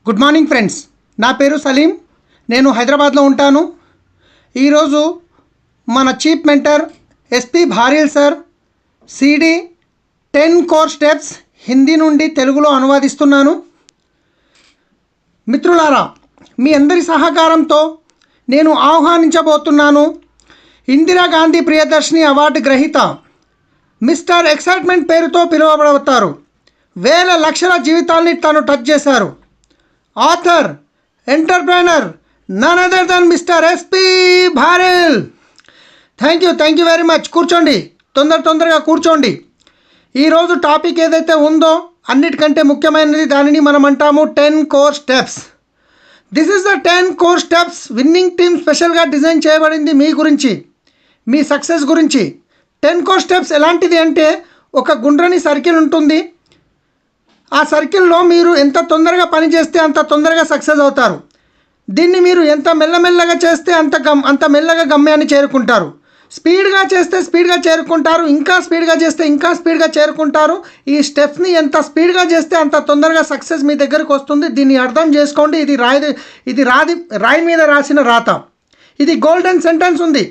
Good morning friends, నా పేరు సలీం. నేను హైదరాబాద్లో ఉంటాను. ఈరోజు మన chief mentor SP Bharil sir CD 10 core steps Hindi నుండి తెలుగులో అనువాదిస్తున్నాను. మిత్రులారా, మీ అందరి సహకారంతో నేను ఆహ్వానించబోతున్నాను ఇందిరాగాంధీ ప్రియదర్శిని అవార్డు గ్రహీత మిస్టర్ ఎక్సైట్మెంట్ పేరుతో పిలువబడతారు. వేల లక్షల జీవితాల్ని తను టచ్ చేశారు. Author, entrepreneur, none other than mister SP Bharil. Thank you very much. కూర్చోండి, తొందరగా కూర్చోండి. ఈరోజు టాపిక్ ఏదైతే ఉందో అన్నిటికంటే ముఖ్యమైనది, దానిని మనం అంటాము 10 core steps. This is the 10 core steps. Winning team స్పెషల్గా డిజైన్ చేయబడింది మీ గురించి, మీ సక్సెస్ గురించి. 10 కోర్ స్టెప్స్ ఎలాంటిది అంటే, ఒక గుండ్రని సర్కిల్ ఉంటుంది. ఆ సర్కిల్లో మీరు ఎంత తొందరగా పని చేస్తే అంత తొందరగా సక్సెస్ అవుతారు. దీన్ని మీరు ఎంత మెల్లమెల్లగా చేస్తే అంత మెల్లగా గమ్యాన్ని చేరుకుంటారు. స్పీడ్గా చేస్తే స్పీడ్గా చేరుకుంటారు, ఇంకా స్పీడ్గా చేస్తే ఇంకా స్పీడ్గా చేరుకుంటారు. ఈ స్టెప్స్ని ఎంత స్పీడ్గా చేస్తే అంత తొందరగా సక్సెస్ మీ దగ్గరకు వస్తుంది. దీన్ని అర్థం చేసుకోండి. ఇది రాయి మీద రాసిన రాత. ఇది గోల్డెన్ సెంటెన్స్ ఉంది.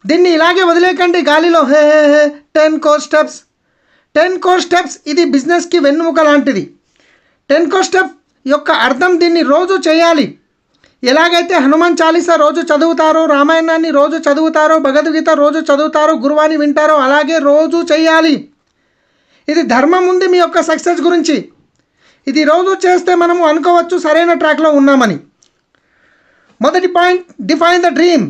దీన్ని ఇలాగే వదిలేకండి గాలిలో. 10 కోర్ స్టెప్స్. 10 కోర్ స్టెప్స్ ఇది బిజినెస్కి వెన్నుముక లాంటిది. 10 కోర్ స్టెప్ యొక్క అర్థం, దీన్ని రోజు చేయాలి. ఎలాగైతే హనుమాన్ చాలీసా రోజు చదువుతారో, రామాయణాన్ని రోజు చదువుతారో, భగవద్గీత రోజు చదువుతారో, గురువాని వింటారో, అలాగే రోజు చేయాలి. ఇది ధర్మం ఉంది మీ యొక్క సక్సెస్ గురించి. ఇది రోజు చేస్తే మనము అనుకోవచ్చు సరైన ట్రాక్లో ఉన్నామని. మొదటి point, define the dream.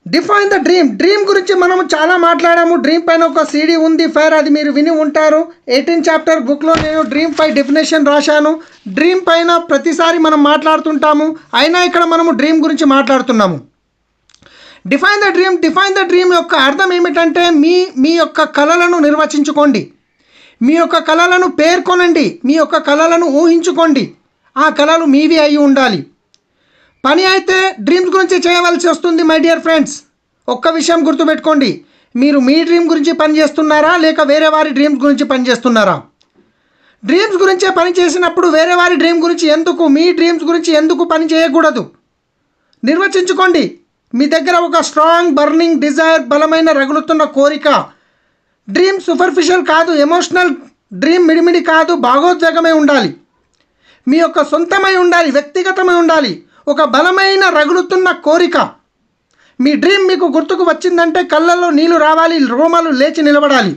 Define the dream. Dream గురించి మనము చాలా మాట్లాడాము. డ్రీమ్ పైన ఒక సీడీ ఉంది, ఫైర్, అది మీరు విని ఉంటారు. 18 చాప్టర్ బుక్లో నేను డ్రీమ్ పై డెఫినేషన్ రాశాను. డ్రీమ్ పైన ప్రతిసారి మనం మాట్లాడుతుంటాము, అయినా ఇక్కడ మనము డ్రీమ్ గురించి మాట్లాడుతున్నాము. Define the dream. Define the dream యొక్క అర్థం ఏమిటంటే, మీ యొక్క కలలను నిర్వచించుకోండి, మీ యొక్క కలలను పేర్కొనండి, మీ యొక్క కలలను ఊహించుకోండి. ఆ కలలు మీవి అయి ఉండాలి. పని అయితే డ్రీమ్స్ గురించి చేయవలసి వస్తుంది. మై డియర్ ఫ్రెండ్స్, ఒక్క విషయం గుర్తుపెట్టుకోండి. మీరు మీ డ్రీమ్ గురించి పని చేస్తున్నారా, లేక వేరే వారి డ్రీమ్స్ గురించి పని చేస్తున్నారా? డ్రీమ్స్ గురించే పని చేసినప్పుడు వేరే వారి డ్రీమ్ గురించి ఎందుకు, మీ డ్రీమ్స్ గురించి ఎందుకు పని చేయకూడదు? నిర్వచించుకోండి. మీ దగ్గర ఒక స్ట్రాంగ్ బర్నింగ్ డిజైర్, బలమైన రగులుతున్న కోరిక. డ్రీమ్ సూపర్ఫిషియల్ కాదు, ఎమోషనల్ డ్రీమ్ మిడిమిడి కాదు, భాగోద్వేగమై ఉండాలి. మీ యొక్క సొంతమై ఉండాలి, వ్యక్తిగతమై ఉండాలి. ఒక బలమైన రగులుతున్న కోరిక. మీ డ్రీమ్ మీకు గుర్తుకు వచ్చిందంటే కళ్ళల్లో నీళ్లు రావాలి, రోమాలు లేచి నిలబడాలి.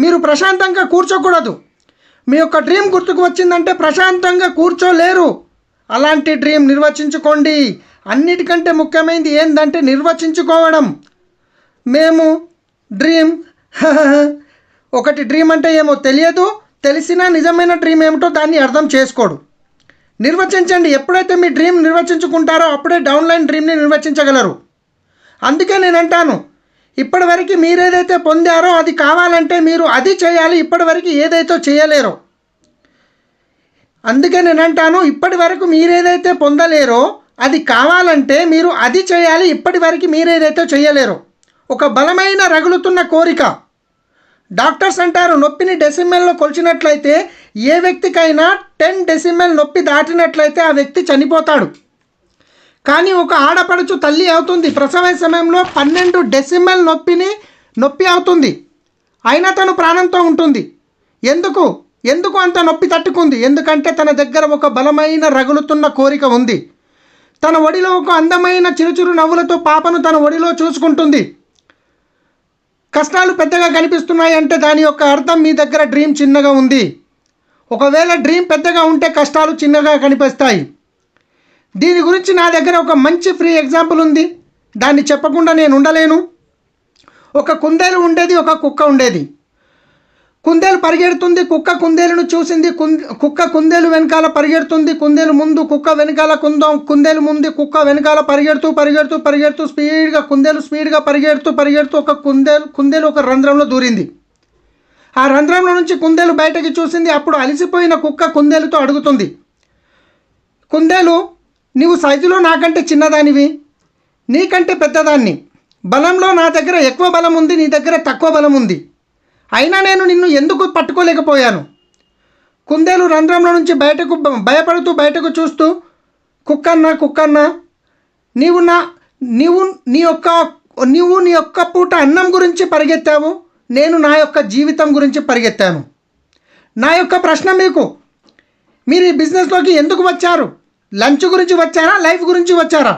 మీరు ప్రశాంతంగా కూర్చోకూడదు. మీ యొక్క డ్రీమ్ గుర్తుకు వచ్చిందంటే ప్రశాంతంగా కూర్చోలేరు. అలాంటి డ్రీమ్ నిర్వచించుకోండి. అన్నిటికంటే ముఖ్యమైనది ఏంటంటే నిర్వచించుకోవడం. మేము డ్రీమ్ ఒకటి డ్రీమ్ అంటే ఏమో తెలియదు, తెలిసినా నిజమైన డ్రీమ్ ఏమిటో దాన్ని అర్థం చేసుకోడు. నిర్వచించండి. ఎప్పుడైతే మీ డ్రీమ్ నిర్వచించుకుంటారో అప్పుడే డౌన్లైన్ డ్రీమ్ని నిర్వచించగలరు. అందుకే నేను అంటాను, ఇప్పటివరకు మీరేదైతే పొందారో అది కావాలంటే మీరు అది చేయాలి. ఇప్పటివరకు ఏదైతే చేయలేరో, అందుకే నేను అంటాను, ఇప్పటి వరకు మీరేదైతే పొందలేరో అది కావాలంటే మీరు అది చేయాలి. ఇప్పటివరకు మీరేదైతే చేయలేరో. ఒక బలమైన రగులుతున్న కోరిక. డాక్టర్స్ అంటారు, నొప్పిని డెసిమల్లో కొలిచినట్లయితే ఏ వ్యక్తికైనా 10 డెసిమల్ నొప్పి దాటినట్లయితే ఆ వ్యక్తి చనిపోతాడు. కానీ ఒక ఆడపడుచు తల్లి అవుతుంది, ప్రసవ సమయంలో 12 డెసిమల్ నొప్పి అవుతుంది, అయినా తను ప్రాణంతో ఉంటుంది. ఎందుకు అంత నొప్పి తట్టుకుంది? ఎందుకంటే తన దగ్గర ఒక బలమైన రగులుతున్న కోరిక ఉంది. తన ఒడిలో ఒక అందమైన చిరుచిరు నవ్వులతో పాపను తన ఒడిలో చూసుకుంటుంది. కష్టాలు పెద్దగా కనిపిస్తున్నాయి అంటే దాని యొక్క అర్థం మీ దగ్గర డ్రీమ్ చిన్నగా ఉంది. ఒకవేళ డ్రీమ్ పెద్దగా ఉంటే కష్టాలు చిన్నగా కనిపిస్తాయి. దీని గురించి నా దగ్గర ఒక మంచి ఫ్రీ ఎగ్జాంపుల్ ఉంది. దాన్ని చెప్పకుండా నేను ఉండలేను. ఒక కుందేలు ఉండేది, ఒక కుక్క ఉండేది. కుందేలు పరిగెడుతుంది, కుక్క కుందేలును చూసింది. కుక్క కుందేలు వెనకాల పరిగెడుతుంది. కుందేలు ముందు, కుక్క వెనకాల. కుందేలు ముందు, కుక్క వెనకాల పరిగెడుతూ స్పీడ్గా కుందేలు పరిగెడుతూ ఒక కుందేలు ఒక రంధ్రంలో దూరింది. ఆ రంధ్రంలో నుంచి కుందేలు బయటకి చూసింది. అప్పుడు అలసిపోయిన కుక్క కుందేలుతో అడుగుతుంది, కుందేలు, నీవు సైజులో నాకంటే చిన్నదానివి, నీకంటే పెద్దదాన్ని, బలంలో నా దగ్గర ఎక్కువ బలం ఉంది, నీ దగ్గర తక్కువ బలం ఉంది, అయినా నేను నిన్ను ఎందుకు పట్టుకోలేకపోయాను? కుందేలు రంధ్రంలో నుంచి బయటకు భయపడుతూ బయటకు చూస్తూ, కుక్కన్న నీవు నీ యొక్క పూట అన్నం గురించి పరిగెత్తావు, నేను నా యొక్క జీవితం గురించి పరిగెత్తాను. నా యొక్క ప్రశ్న మీకు, మీరు ఈ బిజినెస్లోకి ఎందుకు వచ్చారు? లంచ్ గురించి వచ్చారా, లైఫ్ గురించి వచ్చారా?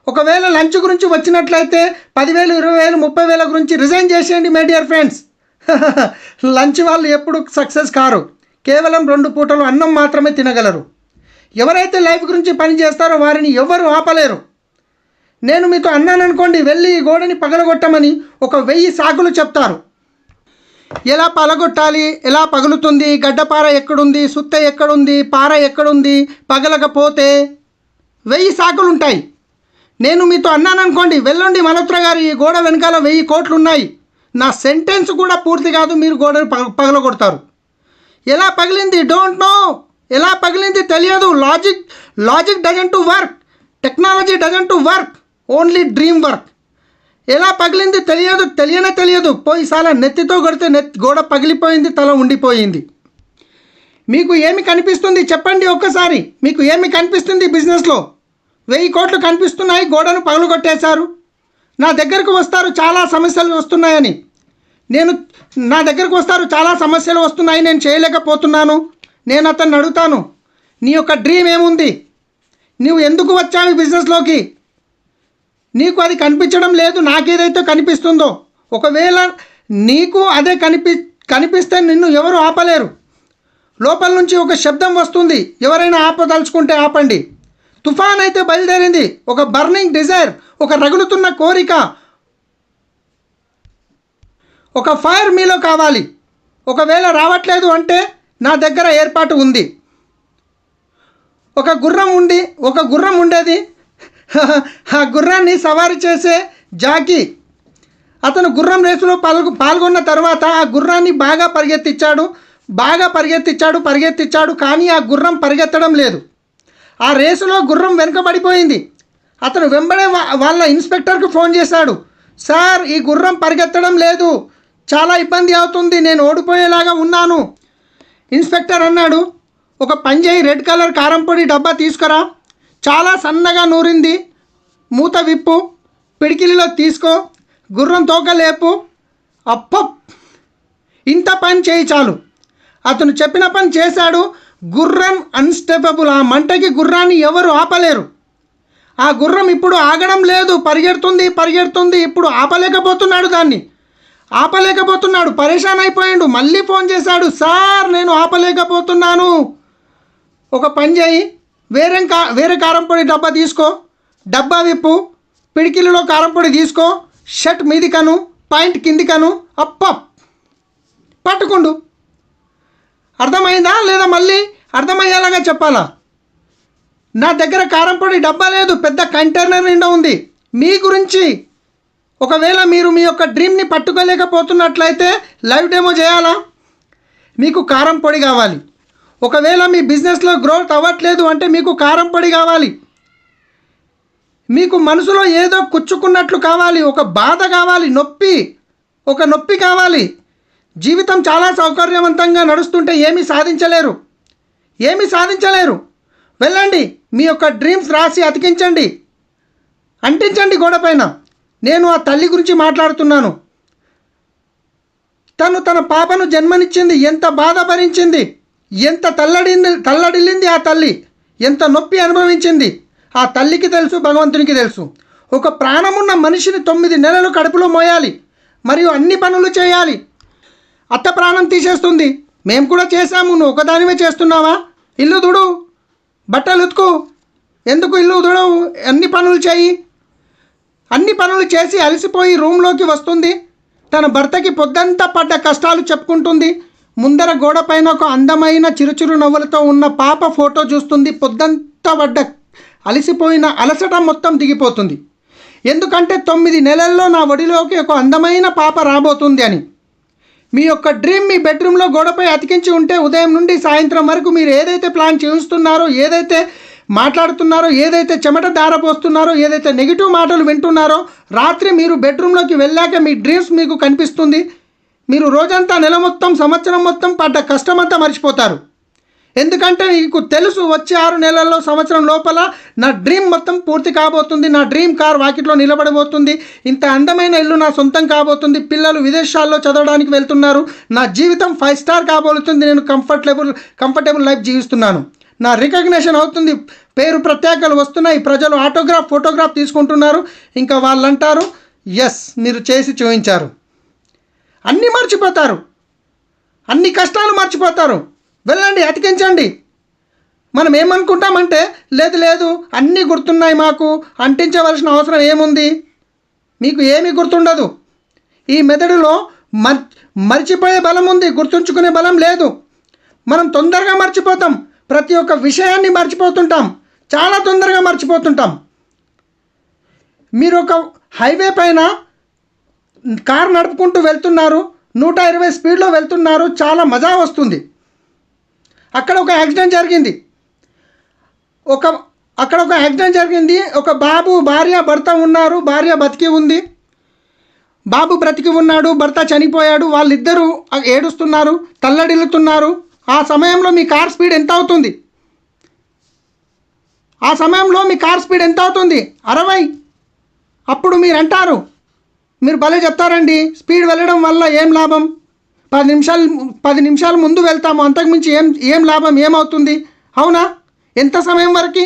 ఒకవేళ లంచ్ గురించి వచ్చినట్లయితే 10,000, 20,000, 30,000 గురించి రిజైన్ చేసేయండి మై డియర్ ఫ్రెండ్స్. లంచ్ వాళ్ళు ఎప్పుడు సక్సెస్ కారు. కేవలం 2 పూటలు అన్నం మాత్రమే తినగలరు. ఎవరైతే లైఫ్ గురించి పని చేస్తారో వారిని ఎవరు ఆపలేరు. నేను మీతో అన్నాను అనుకోండి, వెళ్ళి ఈ గోడని పగలగొట్టమని, ఒక 1000 సాకులు చెప్తారు. ఎలా పగలగొట్టాలి, ఎలా పగులుతుంది, గడ్డపార ఎక్కడుంది, సుత్త ఎక్కడుంది, పార ఎక్కడుంది, పగలకపోతే 1000 సాకులు ఉంటాయి. నేను మీతో అన్నాను అనుకోండి, వెళ్ళండి మల్హోత్రా గారు, ఈ గోడ వెనకాల 1000 కోట్లు ఉన్నాయి. నా సెంటెన్స్ కూడా పూర్తి కాదు, మీరు గోడని పగలగొడతారు. ఎలా పగిలింది డోంట్ నో, ఎలా పగిలింది తెలియదు. Logic doesn't to work, technology doesn't to work, only dream work. ఎలా పగిలింది తెలియదు. పోయిసాల నెత్తితో కొడితే గోడ పగిలిపోయింది, తల ఉండిపోయింది. మీకు ఏమి కనిపిస్తుంది చెప్పండి ఒక్కసారి. మీకు ఏమి కనిపిస్తుంది బిజినెస్లో? 1000 కోట్లు కనిపిస్తున్నాయి, గోడను పగలగొట్టేశారు. నా దగ్గరకు వస్తారు, చాలా సమస్యలు వస్తున్నాయని. నా దగ్గరకు వస్తారు, చాలా సమస్యలు వస్తున్నాయి, నేను చేయలేకపోతున్నాను. నేను అతన్ని అడుగుతాను, నీ యొక్క డ్రీమ్ ఏముంది? నువ్వు ఎందుకు వచ్చావు ఈ బిజినెస్లోకి? నీకు అది కనిపించడం లేదు, నాకేదైతే కనిపిస్తుందో. ఒకవేళ నీకు అదే కనిపిస్తే నిన్ను ఎవరు ఆపలేరు. లోపల నుంచి ఒక శబ్దం వస్తుంది, ఎవరైనా ఆపదలుచుకుంటే ఆపండి. తుఫాన్ అయితే బయలుదేరింది, ఒక బర్నింగ్ డిజైర్, ఒక రగులుతున్న కోరిక, ఒక ఫైర్ మీలో కావాలి. ఒకవేళ రావట్లేదు అంటే నా దగ్గర ఏర్పాటు ఉంది. ఒక గుర్రం ఉండేది. ఆ గుర్రాన్ని సవారీ చేసే జాకీ అతను గుర్రం రేసులో పాల్గొన్న తర్వాత ఆ గుర్రాన్ని బాగా పరిగెత్తించాడు. కానీ ఆ గుర్రం పరిగెత్తడం లేదు. ఆ రేసులో గుర్రం వెనుకబడిపోయింది. అతను వెంబడే వాళ్ళ ఇన్స్పెక్టర్కి ఫోన్ చేశాడు, సార్ ఈ గుర్రం పరిగెత్తడం లేదు, చాలా ఇబ్బంది అవుతుంది, నేను ఓడిపోయేలాగా ఉన్నాను. ఇన్స్పెక్టర్ అన్నాడు, ఒక పని చేయి, రెడ్ కలర్ కారం పొడి డబ్బా తీసుకురా, చాలా సన్నగా నూరింది, మూత విప్పు, పిడికిలిలో తీసుకో, గుర్రం తోక లేపు, ఇంత పని చేయి చాలు. అతను చెప్పిన పని చేశాడు. గుర్రం అన్స్టెపబుల్. ఆ మంటకి గుర్రాన్ని ఎవరు ఆపలేరు. ఆ గుర్రం ఇప్పుడు ఆగడం లేదు, పరిగెడుతుంది. ఇప్పుడు ఆపలేకపోతున్నాడు, పరేషాన్ అయిపోయాడు. మళ్ళీ ఫోన్ చేశాడు, సార్ నేను ఆపలేకపోతున్నాను, ఒక పని చేయి, వేరే కారం పొడి డబ్బా తీసుకో, డబ్బా విప్పు, పిడికిలిలో కారం పొడి తీసుకో, షర్ట్ మీదికను, పాయింట్ కిందికను, పట్టుకుండు. అర్థమైందా లేదా? మళ్ళీ అర్థమయ్యేలాగా చెప్పాలా? నా దగ్గర కారం పొడి డబ్బా లేదు, పెద్ద కంటైనర్ నిండా ఉంది. మీ గురించి ఒకవేళ మీరు మీ యొక్క డ్రీమ్ని పట్టుకోలేకపోతున్నట్లయితే లైవ్ డెమో చేయాలా? మీకు కారం పొడి కావాలి. ఒకవేళ మీ బిజినెస్లో గ్రోత్ అవ్వట్లేదు అంటే మీకు కారం పొడి కావాలి. మీకు మనసులో ఏదో కుచ్చుకున్నట్లు కావాలి, ఒక బాధ కావాలి, నొప్పి కావాలి. జీవితం చాలా సౌకర్యవంతంగా నడుస్తుంటే ఏమీ సాధించలేరు. వెళ్ళండి, మీ యొక్క డ్రీమ్స్ రాసి అతికించండి, అంటించండి గోడపైన. నేను ఆ తల్లి గురించి మాట్లాడుతున్నాను. తను తన పాపను జన్మనిచ్చింది, ఎంత బాధ భరించింది, ఎంత తల్లడిల్లింది ఆ తల్లి, ఎంత నొప్పి అనుభవించింది. ఆ తల్లికి తెలుసు, భగవంతునికి తెలుసు. ఒక ప్రాణమున్న మనిషిని 9 నెలలు కడుపులో మోయాలి, మరియు అన్ని పనులు చేయాలి. అత్త ప్రాణం తీసేస్తుంది. మేము కూడా చేశాము, నువ్వు ఒకదానివే చేస్తున్నావా? ఇల్లు దుడు, బట్టలు ఉతుకు, ఎందుకు ఇల్లు దుడవు? అన్ని పనులు చేయి. అన్ని పనులు చేసి అలసిపోయి రూమ్లోకి వస్తుంది. తన భర్తకి పొద్దంతా పడ్డ కష్టాలు చెప్పుకుంటుంది. ముందర గోడ పైన ఒక అందమైన చిరుచిరు నవ్వులతో ఉన్న పాప ఫోటో చూస్తుంది. పొద్దంతా పడ్డ అలసిపోయిన అలసట మొత్తం దిగిపోతుంది. ఎందుకంటే 9 నెలల్లో నా ఒడిలోకి ఒక అందమైన పాప రాబోతుంది అని. మీ యొక్క డ్రీమ్ మీ బెడ్రూమ్లో గోడపై అతికించి ఉంటే ఉదయం నుండి సాయంత్రం వరకు మీరు ఏదైతే ప్లాన్ చేస్తున్నారో, ఏదైతే మాట్లాడుతున్నారో, ఏదైతే చెమట దారపోస్తున్నారో, ఏదైతే నెగిటివ్ మాటలు వింటున్నారో, రాత్రి మీరు బెడ్రూమ్లోకి వెళ్ళాక మీ డ్రీమ్స్ మీకు కనిపిస్తుంది. మీరు రోజంతా, నెల మొత్తం, సంవత్సరం మొత్తం పడ్డ కష్టమంతా మర్చిపోతారు. ఎందుకంటే నీకు తెలుసు వచ్చే 6 నెలల్లో సంవత్సరం లోపల నా డ్రీమ్ మొత్తం పూర్తి కాబోతుంది, నా డ్రీమ్ కార్ వాకిట్లో నిలబడబోతుంది, ఇంత అందమైన ఇల్లు నా సొంతం కాబోతుంది, పిల్లలు విదేశాల్లో చదవడానికి వెళ్తున్నారు, నా జీవితం 5 స్టార్ కాబోతుంది, నేను కంఫర్టబుల్ లైఫ్ జీవిస్తున్నాను, నా రికగ్నిషన్ అవుతుంది, పేరు ప్రత్యేకలు వస్తున్నాయి, ప్రజలు ఆటోగ్రాఫ్ ఫోటోగ్రాఫ్ తీసుకుంటున్నారు. ఇంకా వాళ్ళు అంటారు ఎస్ మీరు చేసి చూపించారు. అన్నీ మర్చిపోతారు, అన్ని కష్టాలు మర్చిపోతారు. వెళ్ళండి అతికించండి. మనం ఏమనుకుంటామంటే లేదు అన్నీ గుర్తున్నాయి, మాకు అంటించవలసిన అవసరం ఏముంది? మీకు ఏమీ గుర్తుండదు. ఈ మెదడులో మర్చిపోయే బలం ఉంది, గుర్తుంచుకునే బలం లేదు. మనం తొందరగా మర్చిపోతాం, ప్రతి ఒక్క విషయాన్ని మర్చిపోతుంటాం, చాలా తొందరగా మర్చిపోతుంటాం. మీరు ఒక హైవే పైన కారు నడుపుకుంటూ వెళ్తున్నారు, 120 స్పీడ్లో వెళ్తున్నారు, చాలా మజా వస్తుంది. అక్కడ ఒక యాక్సిడెంట్ జరిగింది. ఒక బాబు భార్య భర్త ఉన్నారు, భార్య బతికి ఉంది, బాబు బ్రతికి ఉన్నాడు, భర్త చనిపోయాడు. వాళ్ళిద్దరూ ఏడుస్తున్నారు, తల్లడిల్లుతున్నారు. ఆ సమయంలో మీ కార్ స్పీడ్ ఎంత అవుతుంది? 60. అప్పుడు మీరు అంటారు, మీరు భలే చెప్తారండి, స్పీడ్ వెళ్ళడం వల్ల ఏం లాభం? 10 నిమిషాలు ముందు వెళ్తాము, అంతకుమించి ఏం లాభం, ఏమవుతుంది? అవునా? ఎంత సమయం వరకు?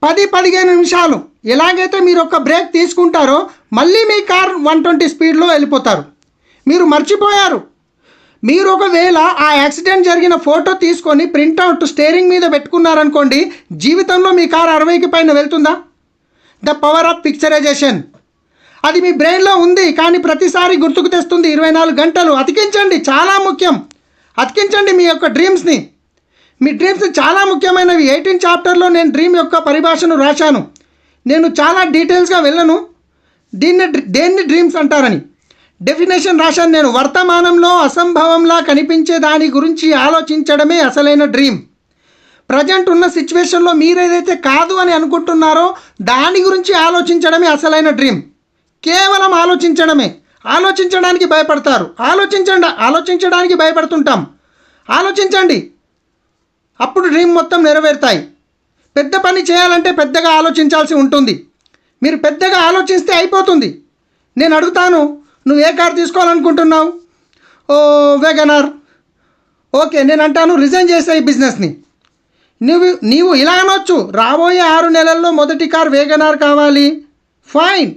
10-15 నిమిషాలు. ఎలాగైతే మీరు ఒక బ్రేక్ తీసుకుంటారో మళ్ళీ మీ కార్ 120 స్పీడ్లో వెళ్ళిపోతారు. మీరు మర్చిపోయారు. మీరు ఒకవేళ ఆ యాక్సిడెంట్ జరిగిన ఫోటో తీసుకొని ప్రింట్అవుట్ స్టీరింగ్ మీద పెట్టుకున్నారనుకోండి, జీవితంలో మీ కార్ 60కి పైన వెళ్తుందా? The power of picturisation. అది మీ బ్రెయిన్లో ఉంది, కానీ ప్రతిసారి గుర్తుకు తెస్తుంది 24 గంటలు. అతికించండి, చాలా ముఖ్యం. అతికించండి మీ యొక్క డ్రీమ్స్ని. మీ డ్రీమ్స్ చాలా ముఖ్యమైనవి. 18 చాప్టర్లో నేను డ్రీమ్ యొక్క పరిభాషను రాశాను. నేను చాలా డీటెయిల్స్గా వెళ్ళను, దేన్ని డ్రీమ్స్ అంటారని డెఫినేషన్ రాశాను నేను. వర్తమానంలో అసంభవంలా కనిపించే దాని గురించి ఆలోచించడమే అసలైన డ్రీమ్. ప్రజెంట్ ఉన్న సిచ్యువేషన్లో మీరేదైతే కాదు అని అనుకుంటున్నారో దాని గురించి ఆలోచించడమే అసలైన డ్రీమ్. కేవలం ఆలోచించడమే. ఆలోచించడానికి భయపడతారు. ఆలోచించడానికి భయపడుతుంటాం. ఆలోచించండి, అప్పుడు డ్రీమ్ మొత్తం నెరవేరుతాయి. పెద్ద పని చేయాలంటే పెద్దగా ఆలోచించాల్సి ఉంటుంది. మీరు పెద్దగా ఆలోచిస్తే అయిపోతుంది. నేను అడుగుతాను, నువ్వు ఏ కార్ తీసుకోవాలనుకుంటున్నావు? వేగనార్. ఓకే, నేను అంటాను రిజైన్ చేసే ఈ బిజినెస్ని. నీవు ఇలా అనొచ్చు, రాబోయే 6 నెలల్లో మొదటి కార్ వేగనార్ కావాలి. ఫైన్,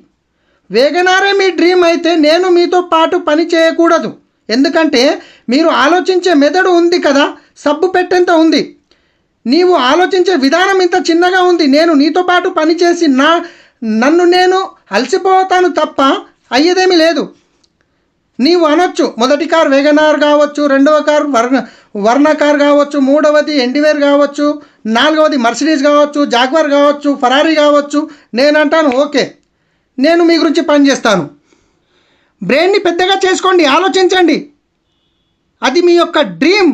వేగనారే మీ డ్రీమ్ అయితే నేను మీతో పాటు పని చేయకూడదు. ఎందుకంటే మీరు ఆలోచించే మెదడు ఉంది కదా, సబ్బు పెట్టేంత ఉంది. నీవు ఆలోచించే విధానం ఇంత చిన్నగా ఉంది. నేను నీతో పాటు పనిచేసి నన్ను నేను అలసిపోతాను తప్ప అయ్యేదేమీ లేదు. నీవు అనొచ్చు, మొదటి కార్ వేగనార్ కావచ్చు, రెండవ కార్ వర్ణ కార్ కావచ్చు, మూడవది ఎండివేర్ కావచ్చు, నాలుగవది మర్సిడీస్ కావచ్చు, జాగ్వార్ కావచ్చు, ఫరారీ కావచ్చు. నేనంటాను ఓకే, నేను మీ గురించి పనిచేస్తాను. బ్రెయిన్ని పెద్దగా చేసుకోండి, ఆలోచించండి. అది మీ యొక్క డ్రీమ్.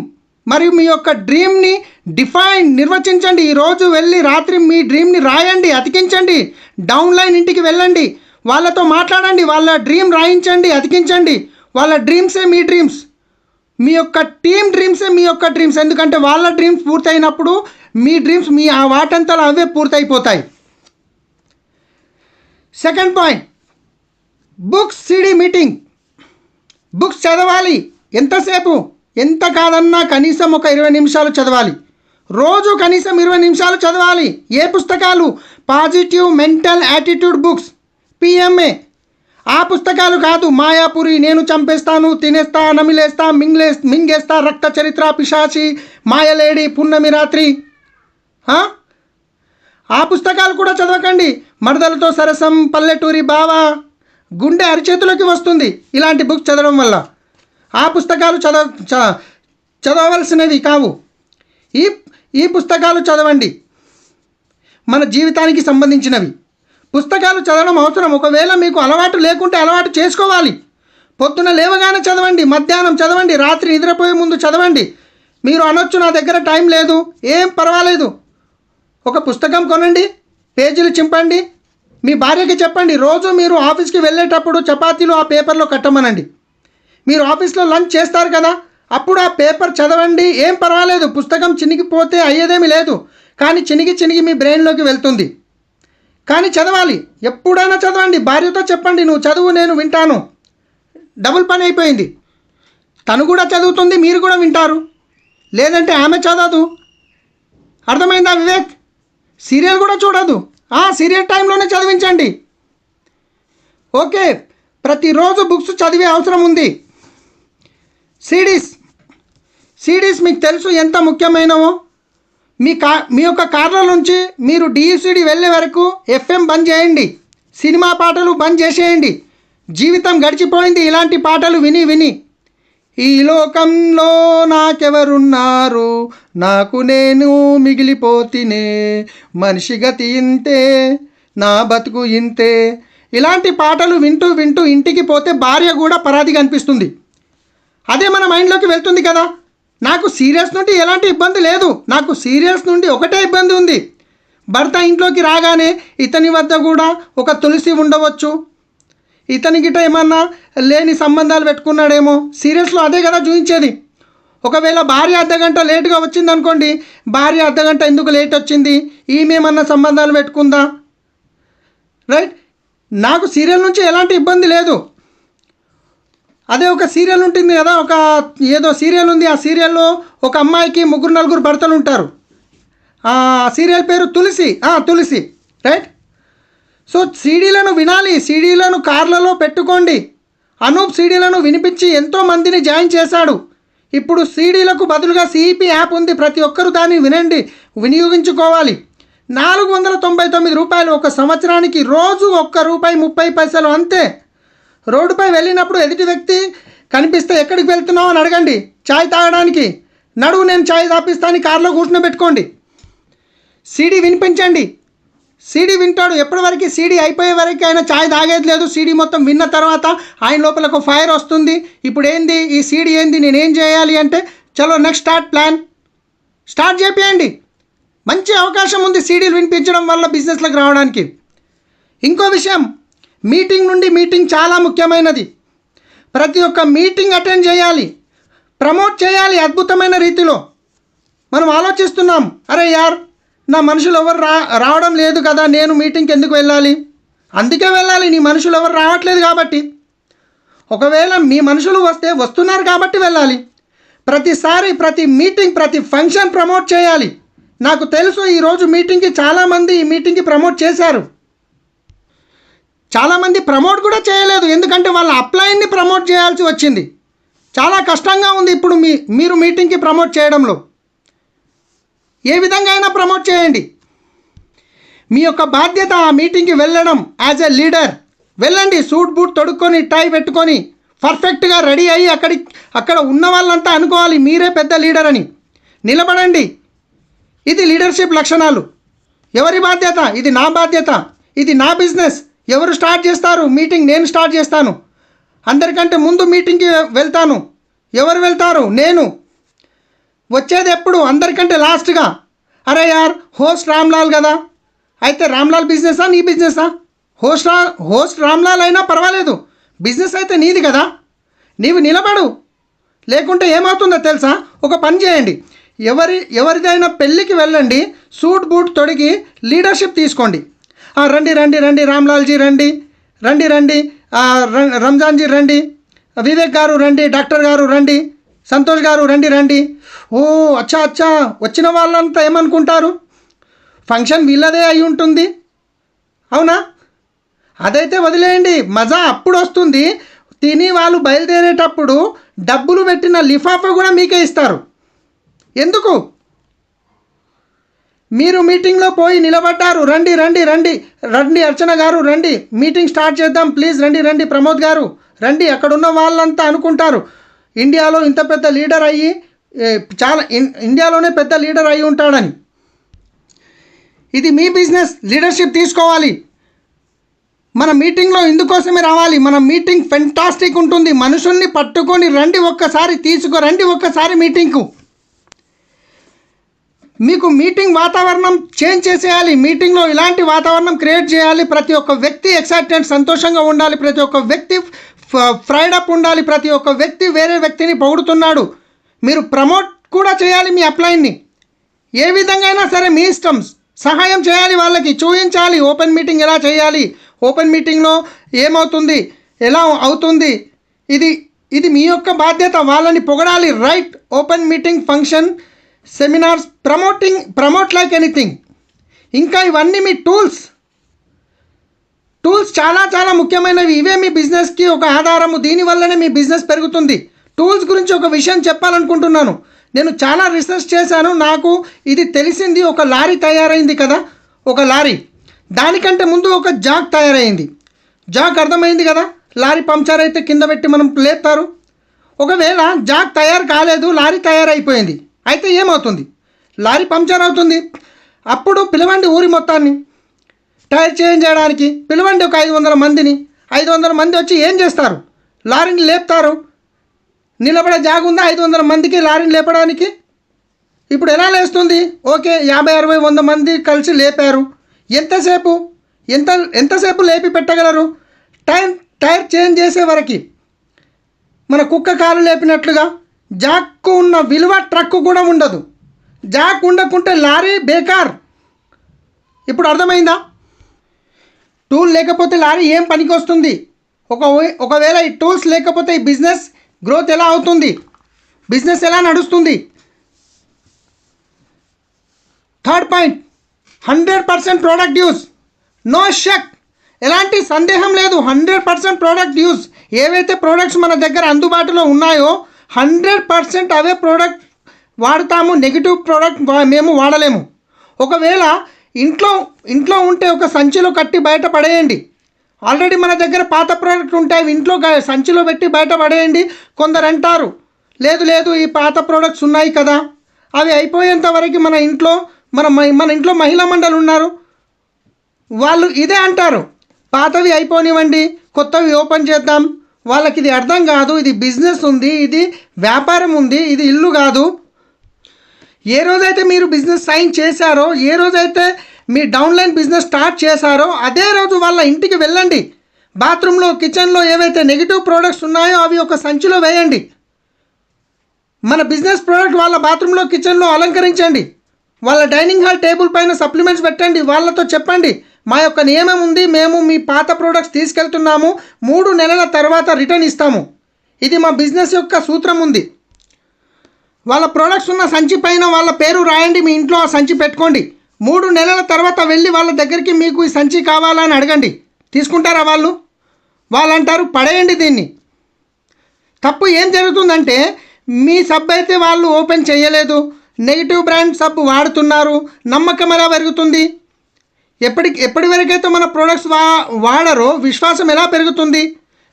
మరియు మీ యొక్క డ్రీమ్ని నిర్వచించండి. ఈరోజు వెళ్ళి రాత్రి మీ డ్రీమ్ని రాయండి, అతికించండి. డౌన్లైన్ ఇంటికి వెళ్ళండి, వాళ్ళతో మాట్లాడండి, వాళ్ళ డ్రీమ్ రాయించండి, అతికించండి. వాళ్ళ డ్రీమ్సే మీ డ్రీమ్స్, మీ యొక్క టీమ్ డ్రీమ్సే మీ యొక్క డ్రీమ్స్. ఎందుకంటే వాళ్ళ డ్రీమ్స్ పూర్తయినప్పుడు మీ డ్రీమ్స్ మీ ఆ వాటంతలో అవే పూర్తయిపోతాయి. Second point, books CD meeting. Books చదవాలి. ఎంతసేపు? ఎంత కాదన్నా కనీసం ఒక 20 నిమిషాలు చదవాలి. రోజు కనీసం 20 నిమిషాలు చదవాలి. ఏ పుస్తకాలు? Positive mental attitude books, PMA. ఆ పుస్తకాలు కాదు, మాయాపురి, నేను చంపేస్తాను, తినేస్తా, నమిలేస్తా, మింగేస్తా, రక్త చరిత్ర, పిశాచి, మాయలేడి, పున్నమి రాత్రి. ఆ పుస్తకాలు కూడా చదవకండి. మరదలతో సరసం, పల్లెటూరి బావ, గుండె అరిచేతులోకి వస్తుంది ఇలాంటి బుక్స్ చదవడం వల్ల. ఆ పుస్తకాలు చదవవలసినవి కావు. ఈ పుస్తకాలు చదవండి, మన జీవితానికి సంబంధించినవి. పుస్తకాలు చదవడం అవసరం. ఒకవేళ మీకు అలవాటు లేకుంటే అలవాటు చేసుకోవాలి. పొద్దున లేవగానే చదవండి, మధ్యాహ్నం చదవండి, రాత్రి నిద్రపోయే ముందు చదవండి. మీరు అనొచ్చు నా దగ్గర టైం లేదు, ఏం పర్వాలేదు. ఒక పుస్తకం కొనండి, పేజీలు చింపండి, మీ భార్యకి చెప్పండి, రోజు మీరు ఆఫీస్కి వెళ్ళేటప్పుడు చపాతీలు ఆ పేపర్లో కట్టమనండి. మీరు ఆఫీస్లో లంచ్ చేస్తారు కదా, అప్పుడు ఆ పేపర్ చదవండి, ఏం పర్వాలేదు, పుస్తకం చినిగిపోతే అయ్యేదేమీ లేదు. కానీ చినిగి మీ బ్రెయిన్లోకి వెళ్తుంది. కానీ చదవాలి, ఎప్పుడైనా చదవండి. భార్యతో చెప్పండి, నువ్వు చదువు, నేను వింటాను. డబుల్ పని అయిపోయింది. తను కూడా చదువుతుంది, మీరు కూడా వింటారు. లేదంటే ఆమె చదవదు. అర్థమైందా వివేక్? సీరియల్ కూడా చూడదు, సీరియల్ టైంలోనే చదివించండి. ఓకే, ప్రతిరోజు బుక్స్ చదివే అవసరం ఉంది. సిడీస్ మీకు తెలుసు ఎంత ముఖ్యమైనవో. మీ యొక్క కార్ల నుంచి మీరు డిఈసిడి వెళ్ళే వరకు ఎఫ్ఎం బంద్ చేయండి, సినిమా పాటలు బంద్ చేసేయండి. జీవితం గడిచిపోయింది ఇలాంటి పాటలు విని విని. ఈ లోకంలో నాకెవరున్నారు, నాకు నేను మిగిలిపోతినే, మనిషి గతి ఇంతే, నా బతుకు ఇంతే. ఇలాంటి పాటలు వింటూ వింటూ ఇంటికి పోతే భార్య కూడా పరాదిగా అనిపిస్తుంది. అదే మన మైండ్లోకి వెళ్తుంది కదా. నాకు సీరియల్స్ నుండి ఎలాంటి ఇబ్బంది లేదు, నాకు సీరియల్స్ నుండి ఒకటే ఇబ్బంది ఉంది. భర్త ఇంట్లోకి రాగానే ఇతని వద్ద కూడా ఒక తులసి ఉండవచ్చు, ఇతని గిట ఏమన్నా లేని సంబంధాలు పెట్టుకున్నాడేమో. సీరియల్స్లో అదే కదా చూపించేది. ఒకవేళ భార్య అర్ధగంట లేటుగా వచ్చింది అనుకోండి, భార్య అర్ధగంట ఎందుకు లేట్ వచ్చింది, ఈమెమన్నా సంబంధాలు పెట్టుకుందా, రైట్? నాకు సీరియల్ నుంచి ఎలాంటి ఇబ్బంది లేదు. అదే ఒక సీరియల్ ఉంటుంది కదా, ఏదో సీరియల్ ఉంది, ఆ సీరియల్లో ఒక అమ్మాయికి 3-4 భర్తలు ఉంటారు. ఆ సీరియల్ పేరు తులసి, రైట్? సో సీడీలను వినాలి, సీడీలను కార్లలో పెట్టుకోండి. అనూప్ సీడీలను వినిపించి ఎంతోమందిని జాయిన్ చేశాడు. ఇప్పుడు సీడీలకు బదులుగా సిఈపి యాప్ ఉంది, ప్రతి ఒక్కరూ దాన్ని వినండి, వినియోగించుకోవాలి. 499 రూపాయలు ఒక సంవత్సరానికి, రోజు ₹1.30 అంతే. రోడ్డుపై వెళ్ళినప్పుడు ఎదుటి వ్యక్తి కనిపిస్తే ఎక్కడికి వెళ్తున్నావు అని అడగండి. చాయ్ తాగడానికి, నడువు నేను చాయ్ తాపిస్తాను, కార్లో కూర్చుని పెట్టుకోండి. సీడీ వినిపించండి, సీడీ వింటాడు. ఎప్పటి వరకు సీడీ అయిపోయే వరకు ఆయన చాయ్ తాగేది లేదు. సీడీ మొత్తం విన్న తర్వాత ఆయన లోపల ఒక ఫైర్ వస్తుంది. ఇప్పుడు ఏంది ఈ సీడీ, ఏంది, నేనేం చేయాలి అంటే, చలో నెక్స్ట్ స్టార్ట్ చేపియండి. మంచి అవకాశం ఉంది సీడీలు వినిపించడం వల్ల బిజినెస్లకు రావడానికి. ఇంకో విషయం, మీటింగ్ చాలా ముఖ్యమైనది. ప్రతి ఒక్క మీటింగ్ అటెండ్ చేయాలి, ప్రమోట్ చేయాలి అద్భుతమైన రీతిలో. మనం ఆలోచిస్తున్నాం, అరే యార్ నా మనుషులు ఎవరు రావడం లేదు కదా, నేను మీటింగ్కి ఎందుకు వెళ్ళాలి? అందుకే వెళ్ళాలి, నీ మనుషులు ఎవరు రావట్లేదు కాబట్టి. ఒకవేళ మీ మనుషులు వస్తున్నారు కాబట్టి వెళ్ళాలి. ప్రతిసారి ప్రతి మీటింగ్, ప్రతి ఫంక్షన్ ప్రమోట్ చేయాలి. నాకు తెలుసు ఈరోజు మీటింగ్కి చాలామంది ఈ మీటింగ్కి ప్రమోట్ చేశారు. చాలామంది ప్రమోట్ కూడా చేయలేదు, ఎందుకంటే వాళ్ళ అప్లైన్ని ప్రమోట్ చేయాల్సి వచ్చింది. చాలా కష్టంగా ఉంది ఇప్పుడు మీరు మీటింగ్కి ప్రమోట్ చేయడంలో. ఏ విధంగా అయినా ప్రమోట్ చేయండి. మీ యొక్క బాధ్యత ఆ మీటింగ్కి వెళ్ళడం. యాజ్ ఎ లీడర్ వెళ్ళండి, సూట్ బూట్ తొడుక్కొని, టై పెట్టుకొని, పర్ఫెక్ట్గా రెడీ అయ్యి అక్కడ ఉన్న వాళ్ళంతా అనుకోవాలి మీరే పెద్ద లీడర్ అని. నిలబడండి. ఇది లీడర్షిప్ లక్షణాలు. ఎవరి బాధ్యత? ఇది నా బాధ్యత, ఇది నా బిజినెస్. ఎవరు స్టార్ట్ చేస్తారు మీటింగ్? నేను స్టార్ట్ చేస్తాను. అందరికంటే ముందు మీటింగ్కి వెళ్తాను. ఎవరు వెళ్తారు? నేను. వచ్చేది ఎప్పుడు? అందరికంటే లాస్ట్గా. అరే యార్, హోస్ట్ రామ్లాల్ కదా, అయితే రామ్లాల్ బిజినెసా నీ బిజినెసా? హోస్ట్ రామ్లాల్ అయినా పర్వాలేదు, బిజినెస్ అయితే నీది కదా. నీవు నిలబడు. లేకుంటే ఏమవుతుందో తెలుసా? ఒక పని చేయండి, ఎవరిదైనా పెళ్ళికి వెళ్ళండి, సూట్ బూట్ తొడిగి లీడర్షిప్ తీసుకోండి. రండి రండి రండి, రామ్లాల్జీ రండి, రండి రండి, రంజాన్జీ రండి, వివేక్ గారు రండి, డాక్టర్ గారు రండి, సంతోష్ గారు రండి రండి. ఓ అచ్చా, వచ్చిన వాళ్ళంతా ఏమనుకుంటారు? ఫంక్షన్ వీళ్ళదే అయి ఉంటుంది, అవునా? అదైతే వదిలేయండి, మజా అప్పుడు వస్తుంది. తిని వాళ్ళు బయలుదేరేటప్పుడు డబ్బులు పెట్టిన లిఫాఫా కూడా మీకే ఇస్తారు. ఎందుకు? మీరు మీటింగ్లో పోయి నిలబడ్డారు. రండి రండి రండి రండి, అర్చన గారు రండి, మీటింగ్ స్టార్ట్ చేద్దాం ప్లీజ్, రండి రండి, ప్రమోద్ గారు రండి. అక్కడున్న వాళ్ళంతా అనుకుంటారు ఇండియాలో ఇంత పెద్ద లీడర్ అయ్యి, ఇండియాలోనే పెద్ద లీడర్ అయి ఉంటాడని. ఇది మీ బిజినెస్, లీడర్షిప్ తీసుకోవాలి. మన మీటింగ్లో ఇందుకోసమే రావాలి. మన మీటింగ్ ఫెంటాస్టిక్ ఉంటుంది. మనుషుల్ని పట్టుకొని రండి, రండి ఒక్కసారి మీటింగ్కు. మీకు మీటింగ్ వాతావరణం చేంజ్ చేసేయాలి. మీటింగ్లో ఇలాంటి వాతావరణం క్రియేట్ చేయాలి. ప్రతి ఒక్క వ్యక్తి ఎక్సైటెడ్, సంతోషంగా ఉండాలి. ప్రతి ఒక్క వ్యక్తి ఫ్రైడ్ అప్ ఉండాలి. ప్రతి ఒక్క వ్యక్తి వేరే వ్యక్తిని పొగుడుతున్నాడు. మీరు ప్రమోట్ కూడా చేయాలి మీ అప్లైన్ని. ఏ విధంగా అయినా సరే మీ ఇష్టం, సహాయం చేయాలి, వాళ్ళకి చూపించాలి ఓపెన్ మీటింగ్ ఎలా చేయాలి, ఓపెన్ మీటింగ్లో ఏమవుతుంది, ఎలా అవుతుంది, ఇది ఇది మీ యొక్క బాధ్యత. వాళ్ళని పొగడాలి. Right, open meeting, function, seminars, promote like anything. ఇంకా ఇవన్నీ మీ టూల్స్ చాలా చాలా ముఖ్యమైనవి. ఇవే మీ బిజినెస్కి ఒక ఆధారము. దీనివల్లనే మీ బిజినెస్ పెరుగుతుంది. టూల్స్ గురించి ఒక విషయం చెప్పాలనుకుంటున్నాను. నేను చాలా రీసెర్చ్ చేశాను, నాకు ఇది తెలిసింది. ఒక లారీ తయారైంది కదా, ఒక లారీ, దానికంటే ముందు ఒక జాక్ తయారైంది. జాక్ అర్థమైంది కదా, లారీ పంక్చర్ అయితే కింద పెట్టి మనం లేపుతారు. ఒకవేళ జాక్ తయారు కాలేదు, లారీ తయారైపోయింది, అయితే ఏమవుతుంది? లారీ పంక్చర్ అవుతుంది. అప్పుడు పిలవండి ఊరి మొత్తాన్ని టైర్ చేంజ్ చేయడానికి, పిలవండి ఒక 500 మందిని. 500 మంది వచ్చి ఏం చేస్తారు? లారీని లేపుతారు. నిలబడే జాగ ఉందా 500 మందికి లారీని లేపడానికి? ఇప్పుడు ఎలా లేస్తుంది? ఓకే, 50, 60, 100 మంది కలిసి లేపారు. ఎంతసేపు లేపి పెట్టగలరు? టైర్ చేంజ్ చేసే వరకు మన కుక్క కాలు లేపినట్లుగా జాక్కు ఉన్న విలువ ట్రక్కు కూడా ఉండదు. జాక్ ఉండకుంటే లారీ బేకార్. ఇప్పుడు అర్థమైందా? టూల్ లేకపోతే లారీ ఏం పనికి వస్తుంది? ఒకవేళ ఈ టూల్స్ లేకపోతే ఈ బిజినెస్ గ్రోత్ ఎలా అవుతుంది? బిజినెస్ ఎలా నడుస్తుంది? Third point, 100% product use. No షక్, ఎలాంటి సందేహం లేదు. 100% ప్రోడక్ట్ యూజ్. ఏవైతే ప్రోడక్ట్స్ మన దగ్గర అందుబాటులో ఉన్నాయో 100% అవే ప్రోడక్ట్ వాడతాము. నెగిటివ్ ప్రోడక్ట్ మేము వాడలేము. ఒకవేళ ఇంట్లో ఉంటే ఒక సంచిలో కట్టి బయట పడేయండి. ఆల్రెడీ మన దగ్గర పాత ప్రోడక్ట్ ఉంటాయి, ఇంట్లో సంచిలో పెట్టి బయట పడేయండి. కొందరు అంటారు, లేదు ఈ పాత ప్రోడక్ట్స్ ఉన్నాయి కదా, అవి అయిపోయేంత వరకు మన ఇంట్లో మహిళా మండలి ఉన్నారు, వాళ్ళు ఇదే అంటారు, పాతవి అయిపోనివ్వండి, కొత్తవి ఓపెన్ చేద్దాం. వాళ్ళకి ఇది అర్థం కాదు. ఇది బిజినెస్ ఉంది, ఇది వ్యాపారం ఉంది, ఇది ఇల్లు కాదు. ఏ రోజైతే మీరు బిజినెస్ సైన్ చేశారో, ఏ రోజైతే మీ డౌన్లైన్ బిజినెస్ స్టార్ట్ చేశారో అదే రోజు వాళ్ళ ఇంటికి వెళ్ళండి. బాత్రూంలో, కిచెన్లో ఏవైతే నెగిటివ్ ప్రోడక్ట్స్ ఉన్నాయో అవి ఒక సంచిలో వేయండి. మన బిజినెస్ ప్రోడక్ట్ వాళ్ళ బాత్రూంలో, కిచెన్లో అలంకరించండి. వాళ్ళ డైనింగ్ హాల్ టేబుల్ పైన సప్లిమెంట్స్ పెట్టండి. వాళ్ళతో చెప్పండి, మా యొక్క నియమం ఉంది, మేము మీ పాత ప్రోడక్ట్స్ తీసుకెళ్తున్నాము, 3 నెలల తర్వాత రిటర్న్ ఇస్తాము. ఇది మా బిజినెస్ యొక్క సూత్రం ఉంది. వాళ్ళ ప్రోడక్ట్స్ ఉన్న సంచి పైన వాళ్ళ పేరు రాయండి. మీ ఇంట్లో ఆ సంచి పెట్టుకోండి. 3 నెలల తర్వాత వెళ్ళి వాళ్ళ దగ్గరికి మీకు ఈ సంచి కావాలా అని అడగండి. తీసుకుంటారా వాళ్ళు? అంటారు పడేయండి దీన్ని. తప్పు ఏం జరుగుతుందంటే, మీ సబ్ అయితే వాళ్ళు ఓపెన్ చేయలేదు, నెగిటివ్ బ్రాండ్ సబ్ వాడుతున్నారు. నమ్మకం ఎలా పెరుగుతుంది? ఎప్పటి వరకైతే మన ప్రోడక్ట్స్ వాడరో విశ్వాసం ఎలా పెరుగుతుంది?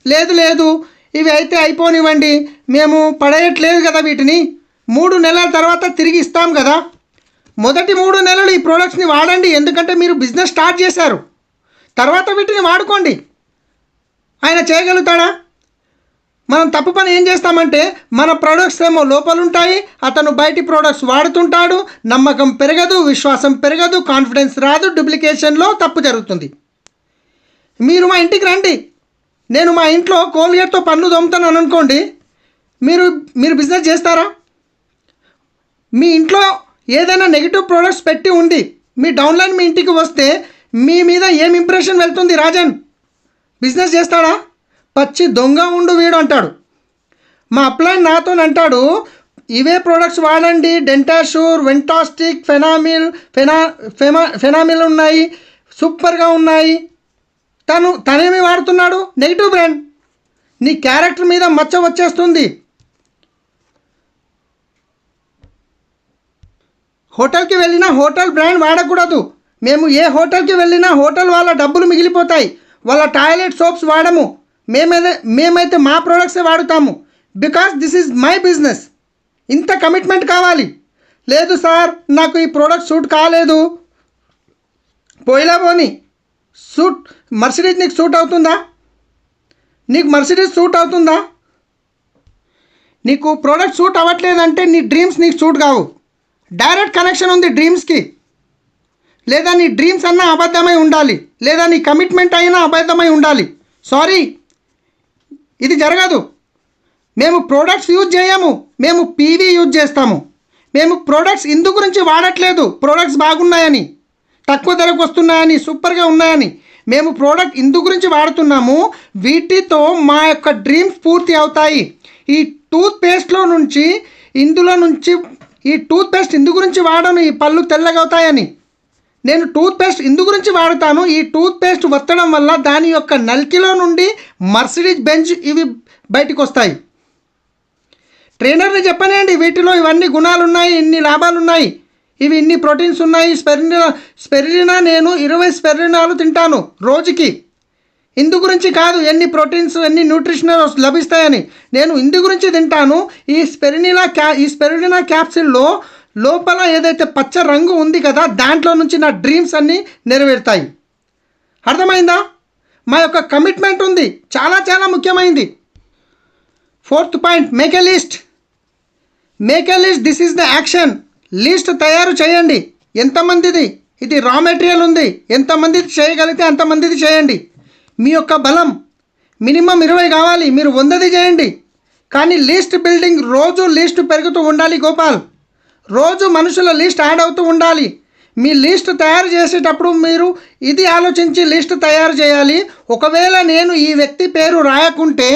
లేదు ఇవి అయితే అయిపోనివ్వండి, మేము పడేయట్లేదు కదా వీటిని, 3 నెలల తర్వాత తిరిగి ఇస్తాం కదా. మొదటి 3 నెలలు ఈ ప్రోడక్ట్స్ని వాడండి, ఎందుకంటే మీరు బిజినెస్ స్టార్ట్ చేశారు. తర్వాత వీటిని వాడుకోండి. ఆయన చేయగలుగుతాడా? మనం తప్పు పని ఏం చేస్తామంటే, మన ప్రోడక్ట్స్ ఏమో లోపలుంటాయి, అతను బయటి ప్రోడక్ట్స్ వాడుతుంటాడు, నమ్మకం పెరగదు, విశ్వాసం పెరగదు, కాన్ఫిడెన్స్ రాదు, డూప్లికేషన్లో తప్పు జరుగుతుంది. మీరు మా ఇంటికి రండి, నేను మా ఇంట్లో కోల్గేట్తో పన్ను దొమ్ముతాను అనుకోండి, మీరు బిజినెస్ చేస్తారా? మీ ఇంట్లో ఏదైనా నెగిటివ్ ప్రోడక్ట్స్ పెట్టి ఉంది, మీ డౌన్లైన్ మీ ఇంటికి వస్తే మీ మీద ఏం ఇంప్రెషన్ వెళ్తుంది? రాజన్ బిజినెస్ చేస్తాడా? పచ్చి దొంగ ఉండు వీడు అంటాడు. మా అప్లైన్ నాతో అంటాడు, ఇవే ప్రోడక్ట్స్ వాడండి, డెంటాషూర్, వెంటాస్టిక్, ఫెనామిల్ ఉన్నాయి, సూపర్గా ఉన్నాయి. తనేమి వాడుతున్నాడు? Negative brand. నీ క్యారెక్టర్ మీద మచ్చ వచ్చేస్తుంది. హోటల్కి వెళ్ళినా హోటల్ బ్రాండ్ వాడకూడదు. మేము ఏ హోటల్కి వెళ్ళినా హోటల్ వాళ్ళ డబ్బులు మిగిలిపోతాయి. వాళ్ళ టాయిలెట్ సోప్స్ వాడము, మేమైతే మా ప్రోడక్ట్సే వాడుతాము. Because this is my business. ఇంత కమిట్మెంట్ కావాలి. లేదు సార్, నాకు ఈ ప్రోడక్ట్ సూట్ కాలేదు, పోనీ మర్సిడీస్ నీకు సూట్ అవుతుందా? నీకు మర్సిడీస్ సూట్ అవుతుందా? నీకు ప్రోడక్ట్ సూట్ అవ్వట్లేదంటే నీ డ్రీమ్స్ నీకు సూట్ కావు. డైరెక్ట్ కనెక్షన్ ఉంది డ్రీమ్స్కి. లేదా నీ డ్రీమ్స్ అన్నా అబద్ధమై ఉండాలి, లేదా నీ కమిట్మెంట్ అయినా అబద్ధమై ఉండాలి. సారీ, ఇది జరగదు. మేము ప్రోడక్ట్స్ యూజ్ చేయము, మేము పీవీ యూజ్ చేస్తాము. మేము ప్రోడక్ట్స్ ఇందు గురించి వాడట్లేదు ప్రోడక్ట్స్ బాగున్నాయని, తక్కువ ధరకు వస్తున్నాయని, సూపర్గా ఉన్నాయని. మేము ప్రోడక్ట్ ఇందు గురించి వాడుతున్నాము. వీటితో మా యొక్క డ్రీమ్స్ పూర్తి అవుతాయి. ఈ టూత్పేస్ట్లో నుంచి ఈ టూత్పేస్ట్ ఇందు గురించి వాడను, ఈ పళ్ళు తెల్లగా అవుతాయని. నేను టూత్పేస్ట్ ఇందు గురించి వాడుతాను. ఈ టూత్పేస్ట్ వత్తడం వల్ల దాని యొక్క నల్కిలో నుండి మర్సిడీస్ బెంజ్ ఇవి బయటకు వస్తాయి. ట్రైనర్ని చెప్పనండి, వీటిలో ఇవన్నీ గుణాలు ఉన్నాయి, ఇన్ని లాభాలు ఉన్నాయి, ఇవి ఇన్ని ప్రోటీన్స్ ఉన్నాయి. స్పెరిలినా నేను 20 స్పెరిలినాలు తింటాను రోజుకి. ఇందు గురించి కాదు ఎన్ని ప్రోటీన్స్ ఎన్ని న్యూట్రిషనల్ లభిస్తాయని, నేను ఇందు గురించి తింటాను. ఈ స్పెరిలినా క్యాప్సిల్లో లోపల ఏదైతే పచ్చ రంగు ఉంది కదా, దాంట్లో నుంచి నా డ్రీమ్స్ అన్నీ నెరవేరుతాయి. అర్థమైందా? మా యొక్క కమిట్మెంట్ ఉంది, చాలా చాలా ముఖ్యమైనది. 4th point, make a list. This is the action. List తయారు చేయండి. ఎంతమందిది ఇది రా మెటీరియల్ ఉంది, ఎంతమందిది చేయగలిగితే అంతమందిది చేయండి. మీ యొక్క బలం మినిమం 20 కావాలి, మీరు 100ది చేయండి. కానీ లిస్ట్ బిల్డింగ్ రోజు లిస్ట్ పెరుగుతూ ఉండాలి గోపాల్. రోజు మనుషుల లిస్ట్ యాడ్ అవుతూ ఉండాలి. మీ లిస్ట్ తయారు చేసేటప్పుడు మీరు ఇది ఆలోచించి లిస్ట్ తయారు చేయాలి. ఒకవేళ నేను ఈ వ్యక్తి పేరు రాయకుంటే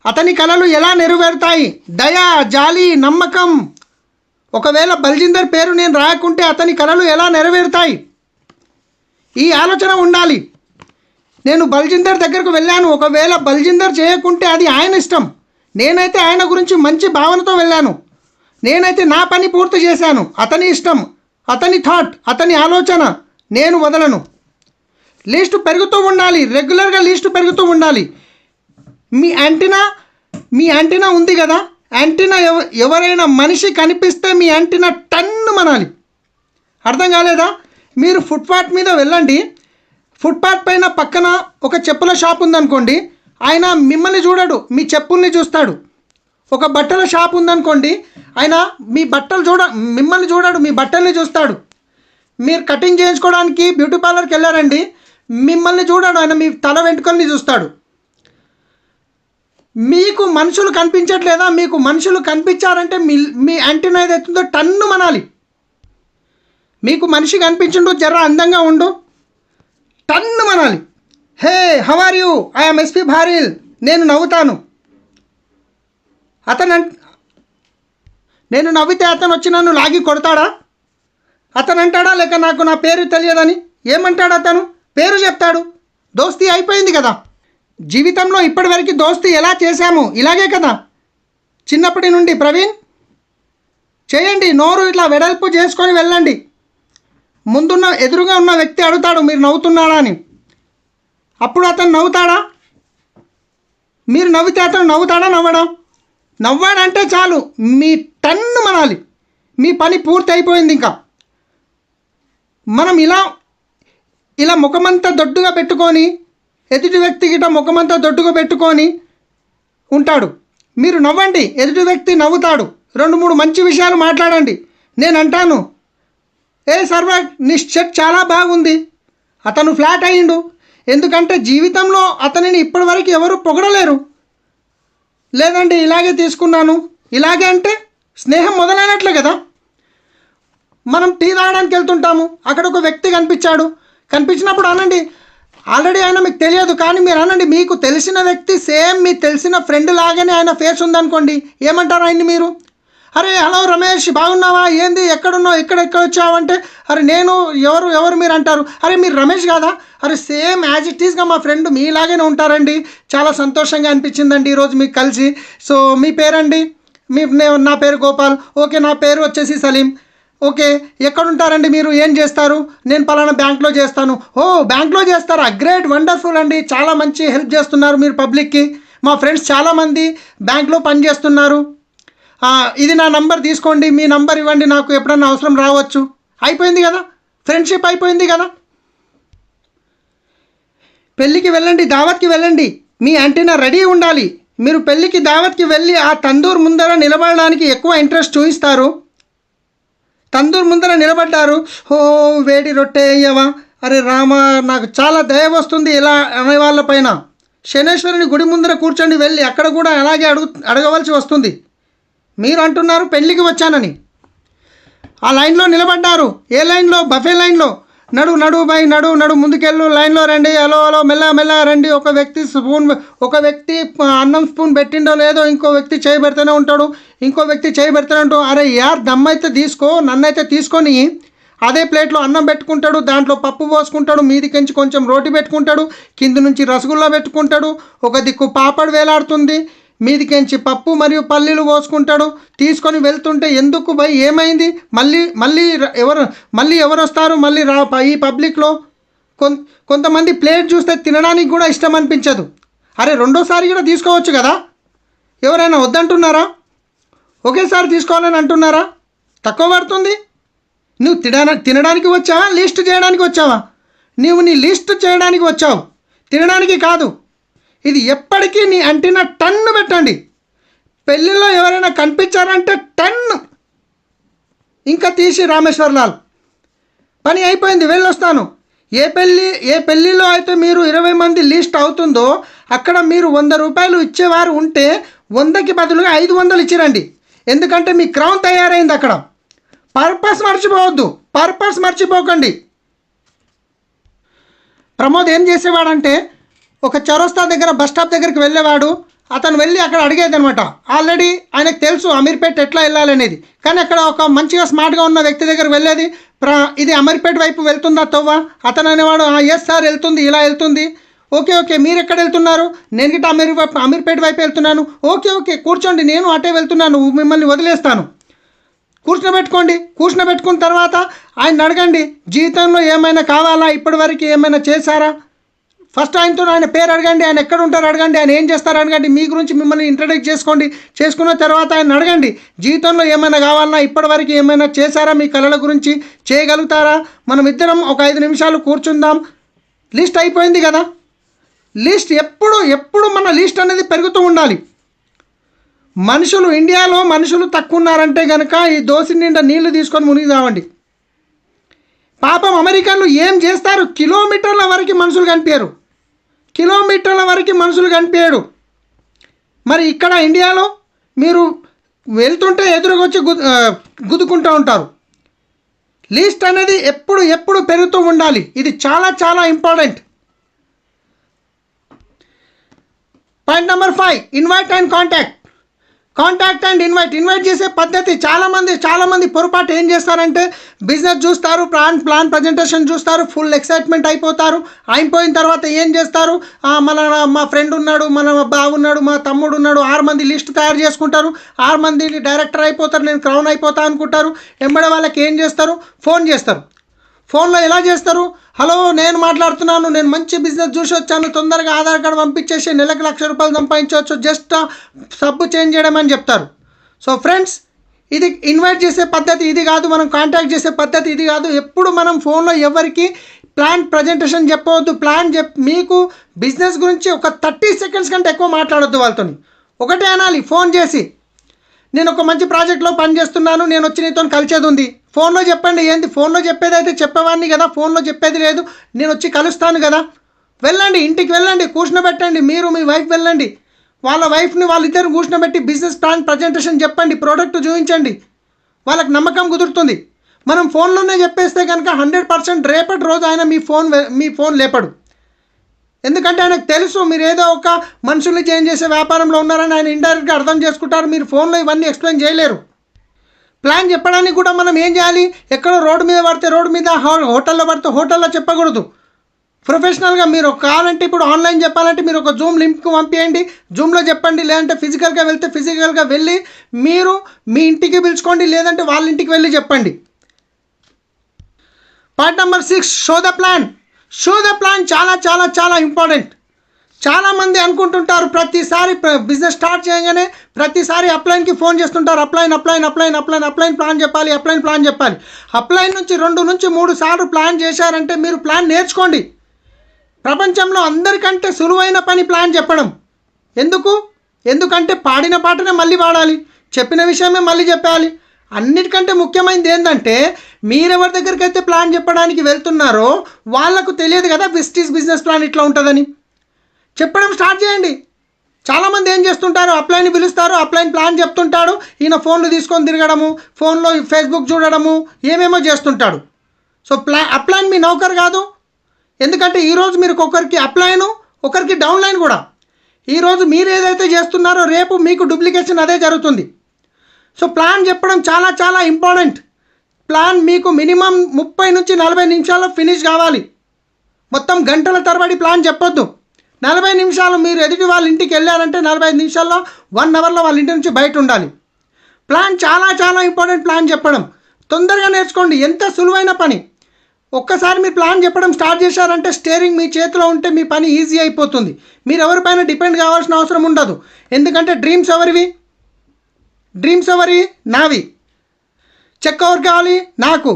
అతని కలలు ఎలా నెరవేరుతాయి? దయ, జాలి, నమ్మకం. ఒకవేళ బల్జిందర్ పేరు నేను రాయకుంటే అతని కలలు ఎలా నెరవేరుతాయి? ఈ ఆలోచన ఉండాలి. నేను బల్జిందర్ దగ్గరకు వెళ్ళాను, ఒకవేళ బల్జిందర్ చేయకుంటే అది ఆయన ఇష్టం. నేనైతే ఆయన గురించి మంచి భావనతో వెళ్ళాను, నేనైతే నా పని పూర్తి చేశాను. అతని ఇష్టం, అతని థాట్, అతని ఆలోచన నేను వదలను. లిస్టు పెరుగుతూ ఉండాలి, రెగ్యులర్గా లిస్టు పెరుగుతూ ఉండాలి. మీ యాంటీనా ఉంది కదా, యాంటీనా ఎవరైనా మనిషి కనిపిస్తే మీ యాంటీనా టన్ను మనాలి. అర్థం కాలేదా? మీరు ఫుట్పాత్ మీద వెళ్ళండి, ఫుట్పాత్ పైన పక్కన ఒక చెప్పుల షాప్ ఉందనుకోండి, ఆయన మిమ్మల్ని చూడడు, మీ చెప్పుల్ని చూస్తాడు. ఒక బట్టల షాప్ ఉందనుకోండి, ఆయన మిమ్మల్ని చూడడు, మీ బట్టల్ని చూస్తాడు. మీరు కటింగ్ చేయించుకోవడానికి బ్యూటీ పార్లర్కి వెళ్ళారండి, మిమ్మల్ని చూడడు, ఆయన మీ తల వెంట్రుకల్ని చూస్తాడు. మీకు మనుషులు కనిపించట్లేదా? మీకు మనుషులు కనిపించారంటే మీ యాంటీనా ఏదైతుందో టన్ను మనాలి. మీకు మనిషి కనిపించుండు, జర్ర అందంగా ఉండు, టన్ను మనాలి. Hey how are you, I'm SP Bharil. నేను నవ్వుతాను. నేను నవ్వితే అతను వచ్చి నన్ను లాగి కొడతాడా? అతను అంటాడా, లేక నాకు నా పేరు తెలియదని ఏమంటాడు? అతను పేరు చెప్తాడు. దోస్తీ అయిపోయింది కదా. జీవితంలో ఇప్పటివరకు దోస్తీ ఎలా చేశాము? ఇలాగే కదా, చిన్నప్పటి నుండి. ప్రవీణ్ చేయండి, నోరు ఇట్లా వెడల్పు చేసుకొని వెళ్ళండి. ఎదురుగా ఉన్న వ్యక్తి అడుగుతాడు మీరు నవ్వుతున్నాడా అని, అప్పుడు అతను నవ్వుతాడా? మీరు నవ్వితే అతను నవ్వుతాడా? నవ్వాడంటే చాలు, మీ టన్ను మనాలి, మీ పని పూర్తి అయిపోయింది. ఇంకా మనం ఇలా ముఖమంతా దొడ్డుగా పెట్టుకొని, ఎదుటి వ్యక్తి గిట ముఖమంతా దొడ్డుగా పెట్టుకొని ఉంటాడు. మీరు నవ్వండి, ఎదుటి వ్యక్తి నవ్వుతాడు. 2-3 మంచి విషయాలు మాట్లాడండి. నేను అంటాను, ఏ సర్వాగ్ నీ షర్ట్ చాలా బాగుంది. అతను ఫ్లాట్ అయ్యిండు, ఎందుకంటే జీవితంలో అతనిని ఇప్పటివరకు ఎవరు పొగడలేరు. లేదండి ఇలాగే తీసుకున్నాను, ఇలాగే అంటే స్నేహం మొదలైనట్లే కదా. మనం టీ తాగడానికి వెళ్తుంటాము, అక్కడ ఒక వ్యక్తి కనిపించినప్పుడు అనండి, ఆల్రెడీ ఆయన మీకు తెలియదు కానీ మీరు అనండి, మీకు తెలిసిన వ్యక్తి సేమ్ మీకు తెలిసిన ఫ్రెండ్ లాగానే ఆయన ఫేస్ ఉందనుకోండి, ఏమంటారు ఆయన్ని మీరు? అరే హలో రమేష్, బాగున్నావా, ఏంది, ఎక్కడున్నావు, ఎక్కడ వచ్చావు అంటే, అరే నేను ఎవరు మీరు అంటారు. అరే మీరు రమేష్ కాదా? అరే సేమ్ యాజ్ ఇట్ ఈస్గా మా ఫ్రెండ్ మీలాగానే ఉంటారండి, చాలా సంతోషంగా అనిపించిందండి ఈరోజు మీకు కలిసి. సో మీ పేరండి? నా పేరు గోపాల్. ఓకే, నా పేరు వచ్చేసి సలీం. ఓకే, ఎక్కడుంటారండి మీరు, ఏం చేస్తారు? నేను పలానా బ్యాంక్లో చేస్తాను. ఓ బ్యాంక్లో చేస్తారా? గ్రేట్, వండర్ఫుల్ అండి, చాలా మంచి హెల్ప్ చేస్తున్నారు మీరు పబ్లిక్కి. మా ఫ్రెండ్స్ చాలామంది బ్యాంక్లో పనిచేస్తున్నారు. ఇది నా నంబర్ తీసుకోండి, మీ నంబర్ ఇవ్వండి, నాకు ఎప్పుడన్నా అవసరం రావచ్చు. అయిపోయింది కదా, ఫ్రెండ్షిప్ అయిపోయింది కదా. పెళ్ళికి వెళ్ళండి, దావత్కి వెళ్ళండి, మీ యాంటీనా రెడీ ఉండాలి. మీరు పెళ్ళికి దావత్కి వెళ్ళి ఆ తందూరు ముందర నిలబడడానికి ఎక్కువ ఇంట్రెస్ట్ చూపిస్తారు. తందూరు ముందర నిలబడ్డారు, ఓ వేడి రొట్టె అయ్యవా, అరే రామ, నాకు చాలా దయ వస్తుంది ఇలా అనే వాళ్ళపైన. శనేశ్వరుని గుడి ముందర కూర్చొని వెళ్ళి అక్కడ కూడా అలాగే అడగవలసి వస్తుంది. మీరు అంటున్నారు పెళ్ళికి వచ్చానని. ఆ లైన్లో నిలబడ్డారు. ఏ లైన్లో? బఫే లైన్లో. నడు బై నడు ముందుకెళ్ళు, లైన్లో రండి, హలో మెల్ల రండి. ఒక వ్యక్తి అన్నం స్పూన్ పెట్టిండో లేదో ఇంకో వ్యక్తి చేయి పెడుతూనే ఉంటాడు, ఇంకో వ్యక్తి చేయి పెడుతూనే ఉంటాడు. అరే యార్, దమ్మైతే తీసుకో, నన్నైతే తీసుకొని అదే ప్లేట్లో అన్నం పెట్టుకుంటాడు, దాంట్లో పప్పు పోసుకుంటాడు, మీదికించి కొంచెం రోటి పెట్టుకుంటాడు, కింద నుంచి రసగుల్లా పెట్టుకుంటాడు, ఒక దిక్కు పాపడ్ వేలాడుతుంది, మీదికించి పప్పు మరియు పల్లీలు పోసుకుంటాడు. తీసుకొని వెళ్తుంటే ఎందుకు భయ్, ఏమైంది? మళ్ళీ ఎవరు వస్తారు? మళ్ళీ ఈ పబ్లిక్లో కొంతమంది ప్లేట్ చూస్తే తినడానికి కూడా ఇష్టం అనిపించదు. అరే రెండోసారి కూడా తీసుకోవచ్చు కదా. ఎవరైనా వద్దంటున్నారా? ఒకేసారి తీసుకోవాలని అంటున్నారా? తక్కువ పడుతుంది. నువ్వు తినడానికి వచ్చావా, లిస్ట్ చేయడానికి వచ్చావా? నీ లిస్ట్ చేయడానికి వచ్చావు, తినడానికి కాదు. ఇది ఎప్పటికీ నీ అంటిన టన్ను పెట్టండి. పెళ్ళిలో ఎవరైనా కనిపించారంటే టన్ను ఇంకా తీసి రామేశ్వర్లాల్ పని అయిపోయింది, వెళ్ళొస్తాను. ఏ పెళ్ళిలో అయితే మీరు 20 మంది లిస్ట్ అవుతుందో అక్కడ మీరు 100 రూపాయలు ఇచ్చేవారు ఉంటే 100కి బదులుగా 500 ఇచ్చిరండి. ఎందుకంటే మీ క్రౌన్ తయారైంది అక్కడ. పర్పస్ మర్చిపోకండి. ప్రమోద్ ఏం చేసేవాడంటే ఒక చౌరస్తా దగ్గర బస్ స్టాప్ దగ్గరికి వెళ్ళేవాడు. అతను వెళ్ళి అక్కడ అడిగేది అనమాట. ఆల్రెడీ ఆయనకు తెలుసు అమీర్పేట్ ఎట్లా వెళ్ళాలనేది, కానీ అక్కడ ఒక మంచిగా స్మార్ట్గా ఉన్న వ్యక్తి దగ్గర వెళ్ళేది. ఇది అమీర్పేట్ వైపు వెళ్తుందా తవ్వ? అతను అనేవాడు, ఎస్ సార్ వెళ్తుంది, ఇలా వెళ్తుంది. ఓకే మీరు ఎక్కడ వెళ్తున్నారు? నేను గిట్ట అమీర్పేట్ వైపు వెళ్తున్నాను. ఓకే కూర్చోండి, నేను అటే వెళ్తున్నాను, మిమ్మల్ని వదిలేస్తాను. కూర్చున్నబెట్టుకున్న తర్వాత ఆయన అడగండి, జీవితంలో ఏమైనా కావాలా, ఇప్పటివరకు ఏమైనా చేశారా? ఫస్ట్ ఆయన పేరు అడగండి, ఆయన ఎక్కడ ఉంటారు అడగండి, ఆయన ఏం చేస్తారు అడగండి, మీ గురించి మిమ్మల్ని ఇంట్రడ్యూస్ చేసుకున్న తర్వాత ఆయన అడగండి, జీవితంలో ఏమైనా కావాలన్నా, ఇప్పటివరకు ఏమైనా చేశారా, మీ కళల గురించి చేయగలుగుతారా? మనం ఇద్దరం ఒక 5 నిమిషాలు కూర్చుందాం. లిస్ట్ అయిపోయింది కదా. లిస్ట్ ఎప్పుడు మన లిస్ట్ అనేది పెరుగుతూ ఉండాలి. ఇండియాలో మనుషులు తక్కువ ఉన్నారంటే కనుక ఈ దోశ నిండా నీళ్లు తీసుకొని మునిగిదామండి. పాపం అమెరికన్లు ఏం చేస్తారు? కిలోమీటర్ల వరకు మనుషులు కనిపించాడు. మరి ఇక్కడ ఇండియాలో మీరు వెళ్తుంటే ఎదురుకొచ్చి గుద్దుకుంటూ ఉంటారు. లిస్ట్ అనేది ఎప్పుడు పెరుగుతూ ఉండాలి. ఇది చాలా important. Point number 5, invite and contact and invite చేసే పద్ధతి. చాలామంది పొరపాటు ఏం చేస్తారంటే బిజినెస్ చూస్తారు, ప్లాన్ ప్రజెంటేషన్ చూస్తారు, ఫుల్ ఎక్సైట్మెంట్ అయిపోయిన తర్వాత ఏం చేస్తారు? మా ఫ్రెండ్ ఉన్నాడు, మన బాగున్నాడు, మా తమ్ముడు ఉన్నాడు, 6 మంది లిస్ట్ తయారు చేసుకుంటారు. 6 మంది డైరెక్టర్ అయిపోతారు, నేను క్రౌన్ అయిపోతా అనుకుంటారు. వెంబడే వాళ్ళకి ఏం చేస్తారు? ఫోన్ చేస్తారు. ఫోన్లో ఎలా చేస్తారు? హలో, నేను మాట్లాడుతున్నాను, నేను మంచి బిజినెస్ చూసి వచ్చాను, తొందరగా ఆధార్ కార్డు పంపించేసి నెలకు 1,00,000 రూపాయలు సంపాదించవచ్చు, జస్ట్ సబ్బు చేంజ్ చేయడం అని చెప్తారు. సో ఫ్రెండ్స్, ఇది ఇన్వైట్ చేసే పద్ధతి ఇది కాదు, మనం కాంటాక్ట్ చేసే పద్ధతి ఇది కాదు. ఎప్పుడు మనం ఫోన్లో ఎవరికి ప్లాన్ ప్రజెంటేషన్ చెప్పవద్దు. మీకు బిజినెస్ గురించి ఒక 30 సెకండ్స్ కంటే ఎక్కువ మాట్లాడొద్దు వాళ్ళతో. ఒకటే అనాలి ఫోన్ చేసి, నేను ఒక మంచి ప్రాజెక్ట్లో పనిచేస్తున్నాను, నేను వచ్చి నీతో కలిసేది ఉంది. ఫోన్లో చెప్పండి. ఏంది ఫోన్లో చెప్పేది? అయితే చెప్పేవాడిని కదా, ఫోన్లో చెప్పేది లేదు, నేను వచ్చి కలుస్తాను కదా. వెళ్ళండి, ఇంటికి వెళ్ళండి, కూర్చునబెట్టండి. మీరు మీ వైఫ్ వెళ్ళండి, వాళ్ళ వైఫ్ని వాళ్ళిద్దరు కూర్చునబెట్టి బిజినెస్ ప్లాన్ ప్రజెంటేషన్ చెప్పండి, ప్రోడక్ట్ చూపించండి, వాళ్ళకి నమ్మకం కుదురుతుంది. మనం ఫోన్లోనే చెప్పేస్తే కనుక 100% రేపటి రోజు ఆయన మీ ఫోన్ లేపడు. ఎందుకంటే ఆయనకు తెలుసు మీరు ఏదో ఒక మనుషుల్ని చేంజ్ చేసే వ్యాపారంలో ఉన్నారని ఆయన ఇండైరెక్ట్గా అర్థం చేసుకుంటారు. మీరు ఫోన్లో ఇవన్నీ ఎక్స్ప్లెయిన్ చేయలేరు. ప్లాన్ చెప్పడానికి కూడా మనం ఏం చేయాలి? ఎక్కడో రోడ్డు మీద పడితే రోడ్డు మీద, హోటల్లో పడితే హోటల్లో చెప్పకూడదు. ప్రొఫెషనల్గా మీరు కావాలంటే ఇప్పుడు ఆన్లైన్ చెప్పాలంటే మీరు ఒక జూమ్ లింక్ పంపించండి, జూమ్లో చెప్పండి. లేదంటే ఫిజికల్గా వెళ్తే ఫిజికల్గా వెళ్ళి మీరు మీ ఇంటికి పిలుచుకోండి, లేదంటే వాళ్ళ ఇంటికి వెళ్ళి చెప్పండి. Point number 6, show the plan చాలా ఇంపార్టెంట్. చాలామంది అనుకుంటుంటారు ప్రతిసారి బిజినెస్ స్టార్ట్ చేయగానే ప్రతిసారి అప్లైన్కి ఫోన్ చేస్తుంటారు. అప్లైన్ ప్లాన్ చెప్పాలి, అప్లైన్ నుంచి 2 నుంచి 3 సార్లు ప్లాన్ చేశారంటే మీరు ప్లాన్ నేర్చుకోండి. ప్రపంచంలో అందరికంటే సులువైన పని ప్లాన్ చెప్పడం. ఎందుకంటే పాడిన పాటనే మళ్ళీ పాడాలి, చెప్పిన విషయమే మళ్ళీ చెప్పాలి. అన్నిటికంటే ముఖ్యమైనది ఏంటంటే మీరెవరి దగ్గరికి అయితే ప్లాన్ చెప్పడానికి వెళ్తున్నారో వాళ్ళకు తెలియదు కదా విస్టీస్ బిజినెస్ ప్లాన్ ఇట్లా ఉంటుందని. చెప్పడం స్టార్ట్ చేయండి. చాలామంది ఏం చేస్తుంటారు, అప్లైన్ పిలుస్తారు, అప్లైన్ ప్లాన్ చెప్తుంటాడు, ఈయన ఫోన్లు తీసుకొని తిరగడము, ఫోన్లో ఫేస్బుక్ చూడడము, ఏమేమో చేస్తుంటాడు. సో అప్లైన్ మీ నౌకర్ కాదు. ఎందుకంటే ఈరోజు మీరు ఒకరికి అప్లైను, ఒకరికి డౌన్లైన్ కూడా. ఈరోజు మీరు ఏదైతే చేస్తున్నారో రేపు మీకు డూప్లికేషన్ అదే జరుగుతుంది. సో ప్లాన్ చెప్పడం చాలా చాలా ఇంపార్టెంట్. ప్లాన్ మీకు మినిమం 30 నుంచి 40 నిమిషాల్లో ఫినిష్ కావాలి. మొత్తం గంటల తరబడి ప్లాన్ చెప్పొద్దు. 40 నిమిషాలు మీరు ఎదుటి వాళ్ళ ఇంటికి వెళ్ళారంటే 45 నిమిషాల్లో 1 అవర్లో వాళ్ళ ఇంటి నుంచి బయట ఉండాలి. ప్లాన్ చాలా చాలా ఇంపార్టెంట్. ప్లాన్ చెప్పడం తొందరగా నేర్చుకోండి. ఎంత సులువైన పని. ఒక్కసారి మీరు ప్లాన్ చెప్పడం స్టార్ట్ చేశారంటే స్టీరింగ్ మీ చేతిలో ఉంటే మీ పని ఈజీ అయిపోతుంది. మీరు ఎవరిపైన డిపెండ్ కావాల్సిన అవసరం ఉండదు. ఎందుకంటే డ్రీమ్స్ ఎవరివి? డ్రీమ్స్ ఎవరి? నావి. చెక్ ఎవరు కావాలి? నాకు.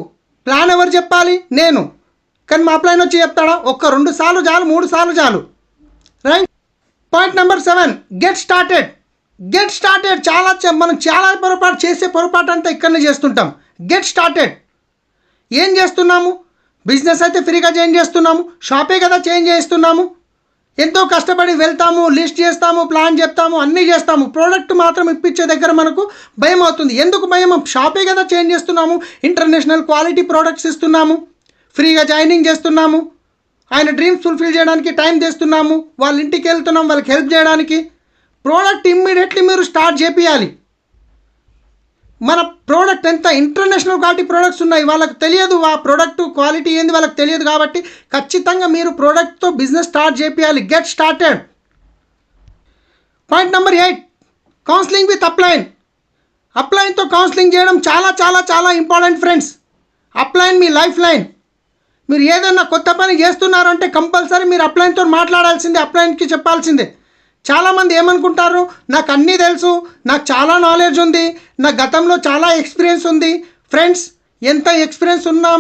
ప్లాన్ ఎవరు చెప్పాలి? నేను. కానీ మా అప్లైన్ వచ్చి చెప్తాడా? 1-2 సార్లు చాలు, 3 సార్లు చాలు. Right. Point number 7, get started. Get started. మనం చాలా చేసే పొరపాటు అంతా ఇక్కడనే చేస్తుంటాం. Get started. ఏం చేస్తున్నాము? బిజినెస్ అయితే ఫ్రీగా చేంజ్ చేస్తున్నాము, షాపే కదా చేంజ్ చేస్తున్నాము. ఎంతో కష్టపడి వెళ్తాము, లిస్ట్ చేస్తాము, ప్లాన్ చెప్తాము, అన్నీ చేస్తాము. ప్రోడక్ట్ మాత్రం ఇప్పించే దగ్గర మనకు భయం అవుతుంది. ఎందుకు భయం? షాపే కదా చేంజ్ చేస్తున్నాము, ఇంటర్నేషనల్ క్వాలిటీ ప్రోడక్ట్స్ ఇస్తున్నాము, ఫ్రీగా జాయినింగ్ చేస్తున్నాము, ఆయన డ్రీమ్స్ ఫుల్ఫిల్ చేయడానికి టైం తెస్తున్నాము, వాళ్ళ ఇంటికి వెళ్తున్నాం వాళ్ళకి హెల్ప్ చేయడానికి. ప్రోడక్ట్ ఇమ్మీడియట్లీ మీరు స్టార్ట్ చేపియాలి. మన ప్రోడక్ట్ ఎంత ఇంటర్నేషనల్ క్వాలిటీ ప్రోడక్ట్స్ ఉన్నాయి, వాళ్ళకి తెలియదు ఆ ప్రోడక్ట్ క్వాలిటీ ఏంది, వాళ్ళకి తెలియదు. కాబట్టి ఖచ్చితంగా మీరు ప్రోడక్ట్తో బిజినెస్ స్టార్ట్ చేయాలి. Get started. Point number 8, counselling with upline. అప్లైన్తో కౌన్సిలింగ్ చేయడం చాలా చాలా చాలా ఇంపార్టెంట్ ఫ్రెండ్స్. అప్లైన్ మీ లైఫ్ లైన్. మీరు ఏదైనా కొత్త పని చేస్తున్నారంటే కంపల్సరీ మీరు అప్లైన్తో మాట్లాడాల్సిందే, అప్లైన్కి చెప్పాల్సిందే. చాలామంది ఏమనుకుంటారు, నాకు అన్నీ తెలుసు, నాకు చాలా నాలెడ్జ్ ఉంది, నా గతంలో చాలా ఎక్స్పీరియన్స్ ఉంది. ఫ్రెండ్స్, ఎంత ఎక్స్పీరియన్స్ ఉన్నా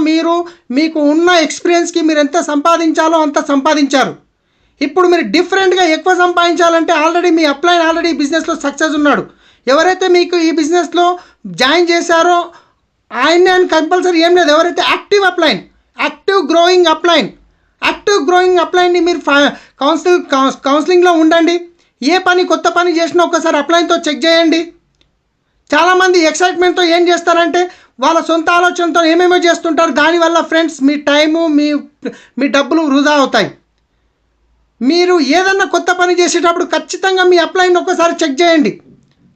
మీకు ఉన్న ఎక్స్పీరియన్స్కి మీరు ఎంత సంపాదించాలో అంత సంపాదించారు. ఇప్పుడు మీరు డిఫరెంట్గా ఎక్కువ సంపాదించాలంటే ఆల్రెడీ మీ అప్లైన్ ఆల్రెడీ బిజినెస్లో సక్సెస్ ఉన్నాడు. ఎవరైతే మీకు ఈ బిజినెస్లో జాయిన్ చేశారో ఆయన్ని కంపల్సరీ ఏం లేదు. ఎవరైతే యాక్టివ్ గ్రోయింగ్ అప్లైన్ని మీరు కౌన్సిలింగ్లో ఉండండి. ఏ పని కొత్త పని చేసినా ఒకసారి అప్లైన్తో చెక్ చేయండి. చాలామంది ఎక్సైట్మెంట్తో ఏం చేస్తారంటే వాళ్ళ సొంత ఆలోచనతో ఏమేమో చేస్తుంటారు. దానివల్ల ఫ్రెండ్స్ మీ టైము మీ డబ్బులు వృధా అవుతాయి. మీరు ఏదన్నా కొత్త పని చేసేటప్పుడు ఖచ్చితంగా మీ అప్లైన్ ఒకసారి చెక్ చేయండి.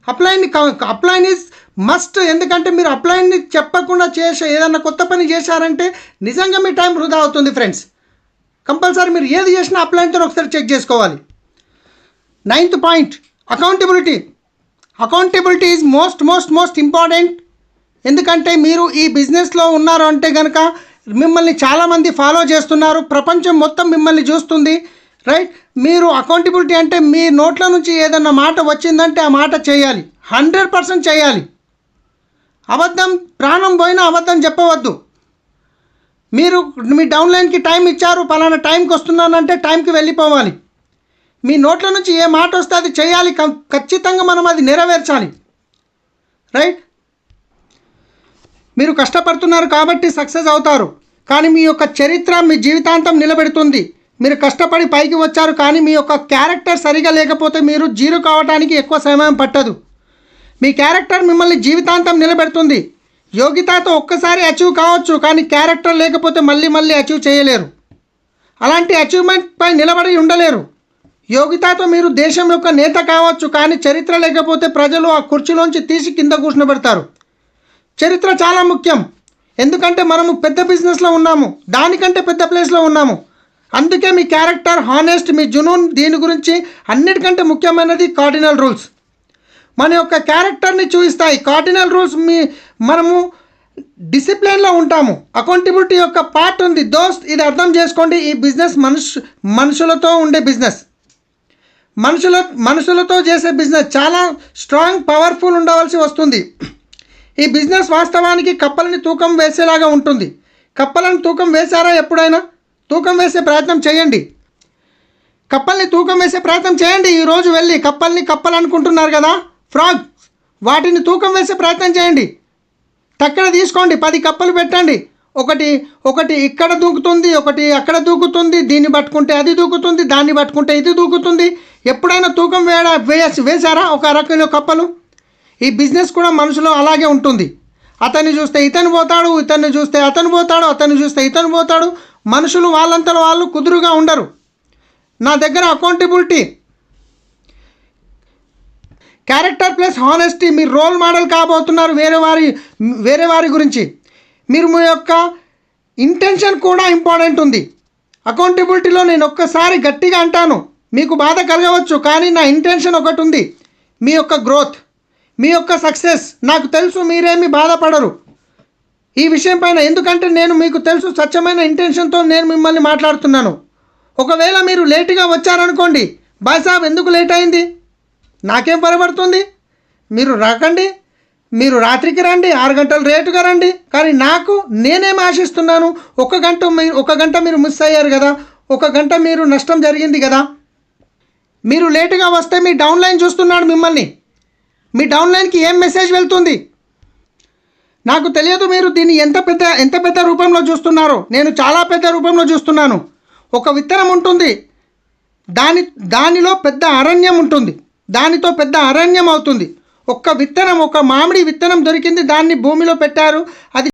Upline is must. ఎందుకంటే మీరు అప్లైన్ని చెప్పకుండా ఏదన్నా కొత్త పని చేశారంటే నిజంగా మీ టైం వృధా అవుతుంది ఫ్రెండ్స్. కంపల్సరీ మీరు ఏది చేసినా అప్లైన్తో ఒకసారి చెక్ చేసుకోవాలి. 9th point, accountability is most important. ఎందుకంటే మీరు ఈ బిజినెస్లో ఉన్నారు అంటే కనుక మిమ్మల్ని చాలామంది ఫాలో చేస్తున్నారు, ప్రపంచం మొత్తం మిమ్మల్ని చూస్తుంది. రైట్. మీరు అకౌంటబిలిటీ అంటే మీ నోట్ల నుంచి ఏదన్నా మాట వచ్చిందంటే ఆ మాట చేయాలి, 100% చేయాలి. అబద్ధం, ప్రాణం పోయినా అబద్ధం చెప్పవద్దు. మీరు మీ డౌన్లైన్కి టైం ఇచ్చారు, పలానా టైంకి వస్తున్నానంటే టైంకి వెళ్ళిపోవాలి. మీ నోట్ల నుంచి ఏ మాట వస్తే అది చేయాలి, ఖచ్చితంగా మనం అది నెరవేర్చాలి. రైట్. మీరు కష్టపడుతున్నారు కాబట్టి సక్సెస్ అవుతారు, కానీ మీ యొక్క చరిత్ర మీ జీవితాంతం నిలబెడుతుంది. మీరు కష్టపడి పైకి వచ్చారు, కానీ మీ యొక్క క్యారెక్టర్ సరిగా లేకపోతే మీరు జీరో కావడానికి ఎక్కువ సమయం పట్టదు. మీ క్యారెక్టర్ మిమ్మల్ని జీవితాంతం నిలబెడుతుంది. యోగ్యతతో ఒక్కసారి అచీవ్ కావచ్చు, కానీ క్యారెక్టర్ లేకపోతే మళ్ళీ అచీవ్ చేయలేరు. అలాంటి అచీవ్మెంట్పై నిలబడి ఉండలేరు. యోగ్యతతో మీరు దేశం యొక్క నేత కావచ్చు, కానీ చరిత్ర లేకపోతే ప్రజలు ఆ కుర్చీలోంచి తీసి కింద కూర్చోబెడతారు. చరిత్ర చాలా ముఖ్యం. ఎందుకంటే మనము పెద్ద బిజినెస్లో ఉన్నాము, దానికంటే పెద్ద ప్లేస్లో ఉన్నాము. అందుకే మీ క్యారెక్టర్, హానెస్ట్, మీ జునూన్, దీని గురించి అన్నిటికంటే ముఖ్యమైనది కార్డినల్ రూల్స్. మన యొక్క క్యారెక్టర్ని చూపిస్తాయి కార్డినల్ రూల్స్. మనము డిసిప్లిన్లో ఉంటాము. అకౌంటబిలిటీ యొక్క పార్ట్ ఉంది దోస్త్. ఇది అర్థం చేసుకోండి. ఈ బిజినెస్ మనుషులతో ఉండే బిజినెస్, మనుషులతో చేసే బిజినెస్. చాలా స్ట్రాంగ్, పవర్ఫుల్ ఉండవలసి వస్తుంది. ఈ బిజినెస్ వాస్తవానికి కప్పలని తూకం వేసేలాగా ఉంటుంది. కప్పలను తూకం వేశారా ఎప్పుడైనా? తూకం వేసే ప్రయత్నం చేయండి. కప్పల్ని తూకం వేసే ప్రయత్నం చేయండి. ఈరోజు వెళ్ళి కప్పలు అనుకుంటున్నారు కదా, ఫ్రాగ్, వాటిని తూకం వేసే ప్రయత్నం చేయండి. తక్కడ తీసుకోండి, 10 కప్పలు పెట్టండి. ఒకటి ఒకటి ఇక్కడ దూకుతుంది, ఒకటి అక్కడ దూకుతుంది, దీన్ని పట్టుకుంటే అది దూకుతుంది, దాన్ని పట్టుకుంటే ఇది దూకుతుంది. ఎప్పుడైనా తూకం వేశారా ఒక అరకిలో కప్పలు? ఈ బిజినెస్ కూడా మనుషులు అలాగే ఉంటుంది. అతన్ని చూస్తే ఇతను పోతాడు, ఇతన్ని చూస్తే అతను పోతాడు, అతన్ని చూస్తే ఇతను పోతాడు. మనుషులు వాళ్ళంతలో వాళ్ళు కుదురుగా ఉండరు. నా దగ్గర అకౌంటబిలిటీ, క్యారెక్టర్ ప్లస్ హానెస్టీ, మీరు రోల్ మోడల్ కాబోతున్నారు వేరే వారి గురించి. మీరు మీ యొక్క ఇంటెన్షన్ కూడా ఇంపార్టెంట్ ఉంది. అకౌంటబిలిటీలో నేను ఒక్కసారి గట్టిగా అంటాను, మీకు బాధ కలగవచ్చు, కానీ నా ఇంటెన్షన్ ఒకటి ఉంది, మీ యొక్క గ్రోత్, మీ యొక్క సక్సెస్. నాకు తెలుసు మీరేమీ బాధపడరు ఈ విషయం పైన, ఎందుకంటే నేను మీకు తెలుసు స్వచ్ఛమైన ఇంటెన్షన్తో నేను మిమ్మల్ని మాట్లాడుతున్నాను. ఒకవేళ మీరు లేటుగా వచ్చారనుకోండి, బాయ్ సాబ్ ఎందుకు లేట్ అయింది, నాకేం పరబడుతుంది, మీరు రాకండి, మీరు రాత్రికి రండి, 6 గంటలు రేటుగా రండి. కానీ నేనేం ఆశిస్తున్నాను, ఒక గంట మీరు మిస్ అయ్యారు కదా, 1 గంట మీరు నష్టం జరిగింది కదా. మీరు లేటుగా వస్తే మీ డౌన్లైన్ చూస్తున్నాడు మిమ్మల్ని, మీ డౌన్లైన్కి ఏం మెసేజ్ వెళ్తుంది నాకు తెలియదు. మీరు దీన్ని ఎంత పెద్ద రూపంలో చూస్తున్నారో, నేను చాలా పెద్ద రూపంలో చూస్తున్నాను. ఒక విత్తనం ఉంటుంది, దానిలో పెద్ద అరణ్యం ఉంటుంది, దానితో పెద్ద అరణ్యం అవుతుంది. ఒక మామిడి విత్తనం దొరికింది, దాన్ని భూమిలో పెట్టారు, అది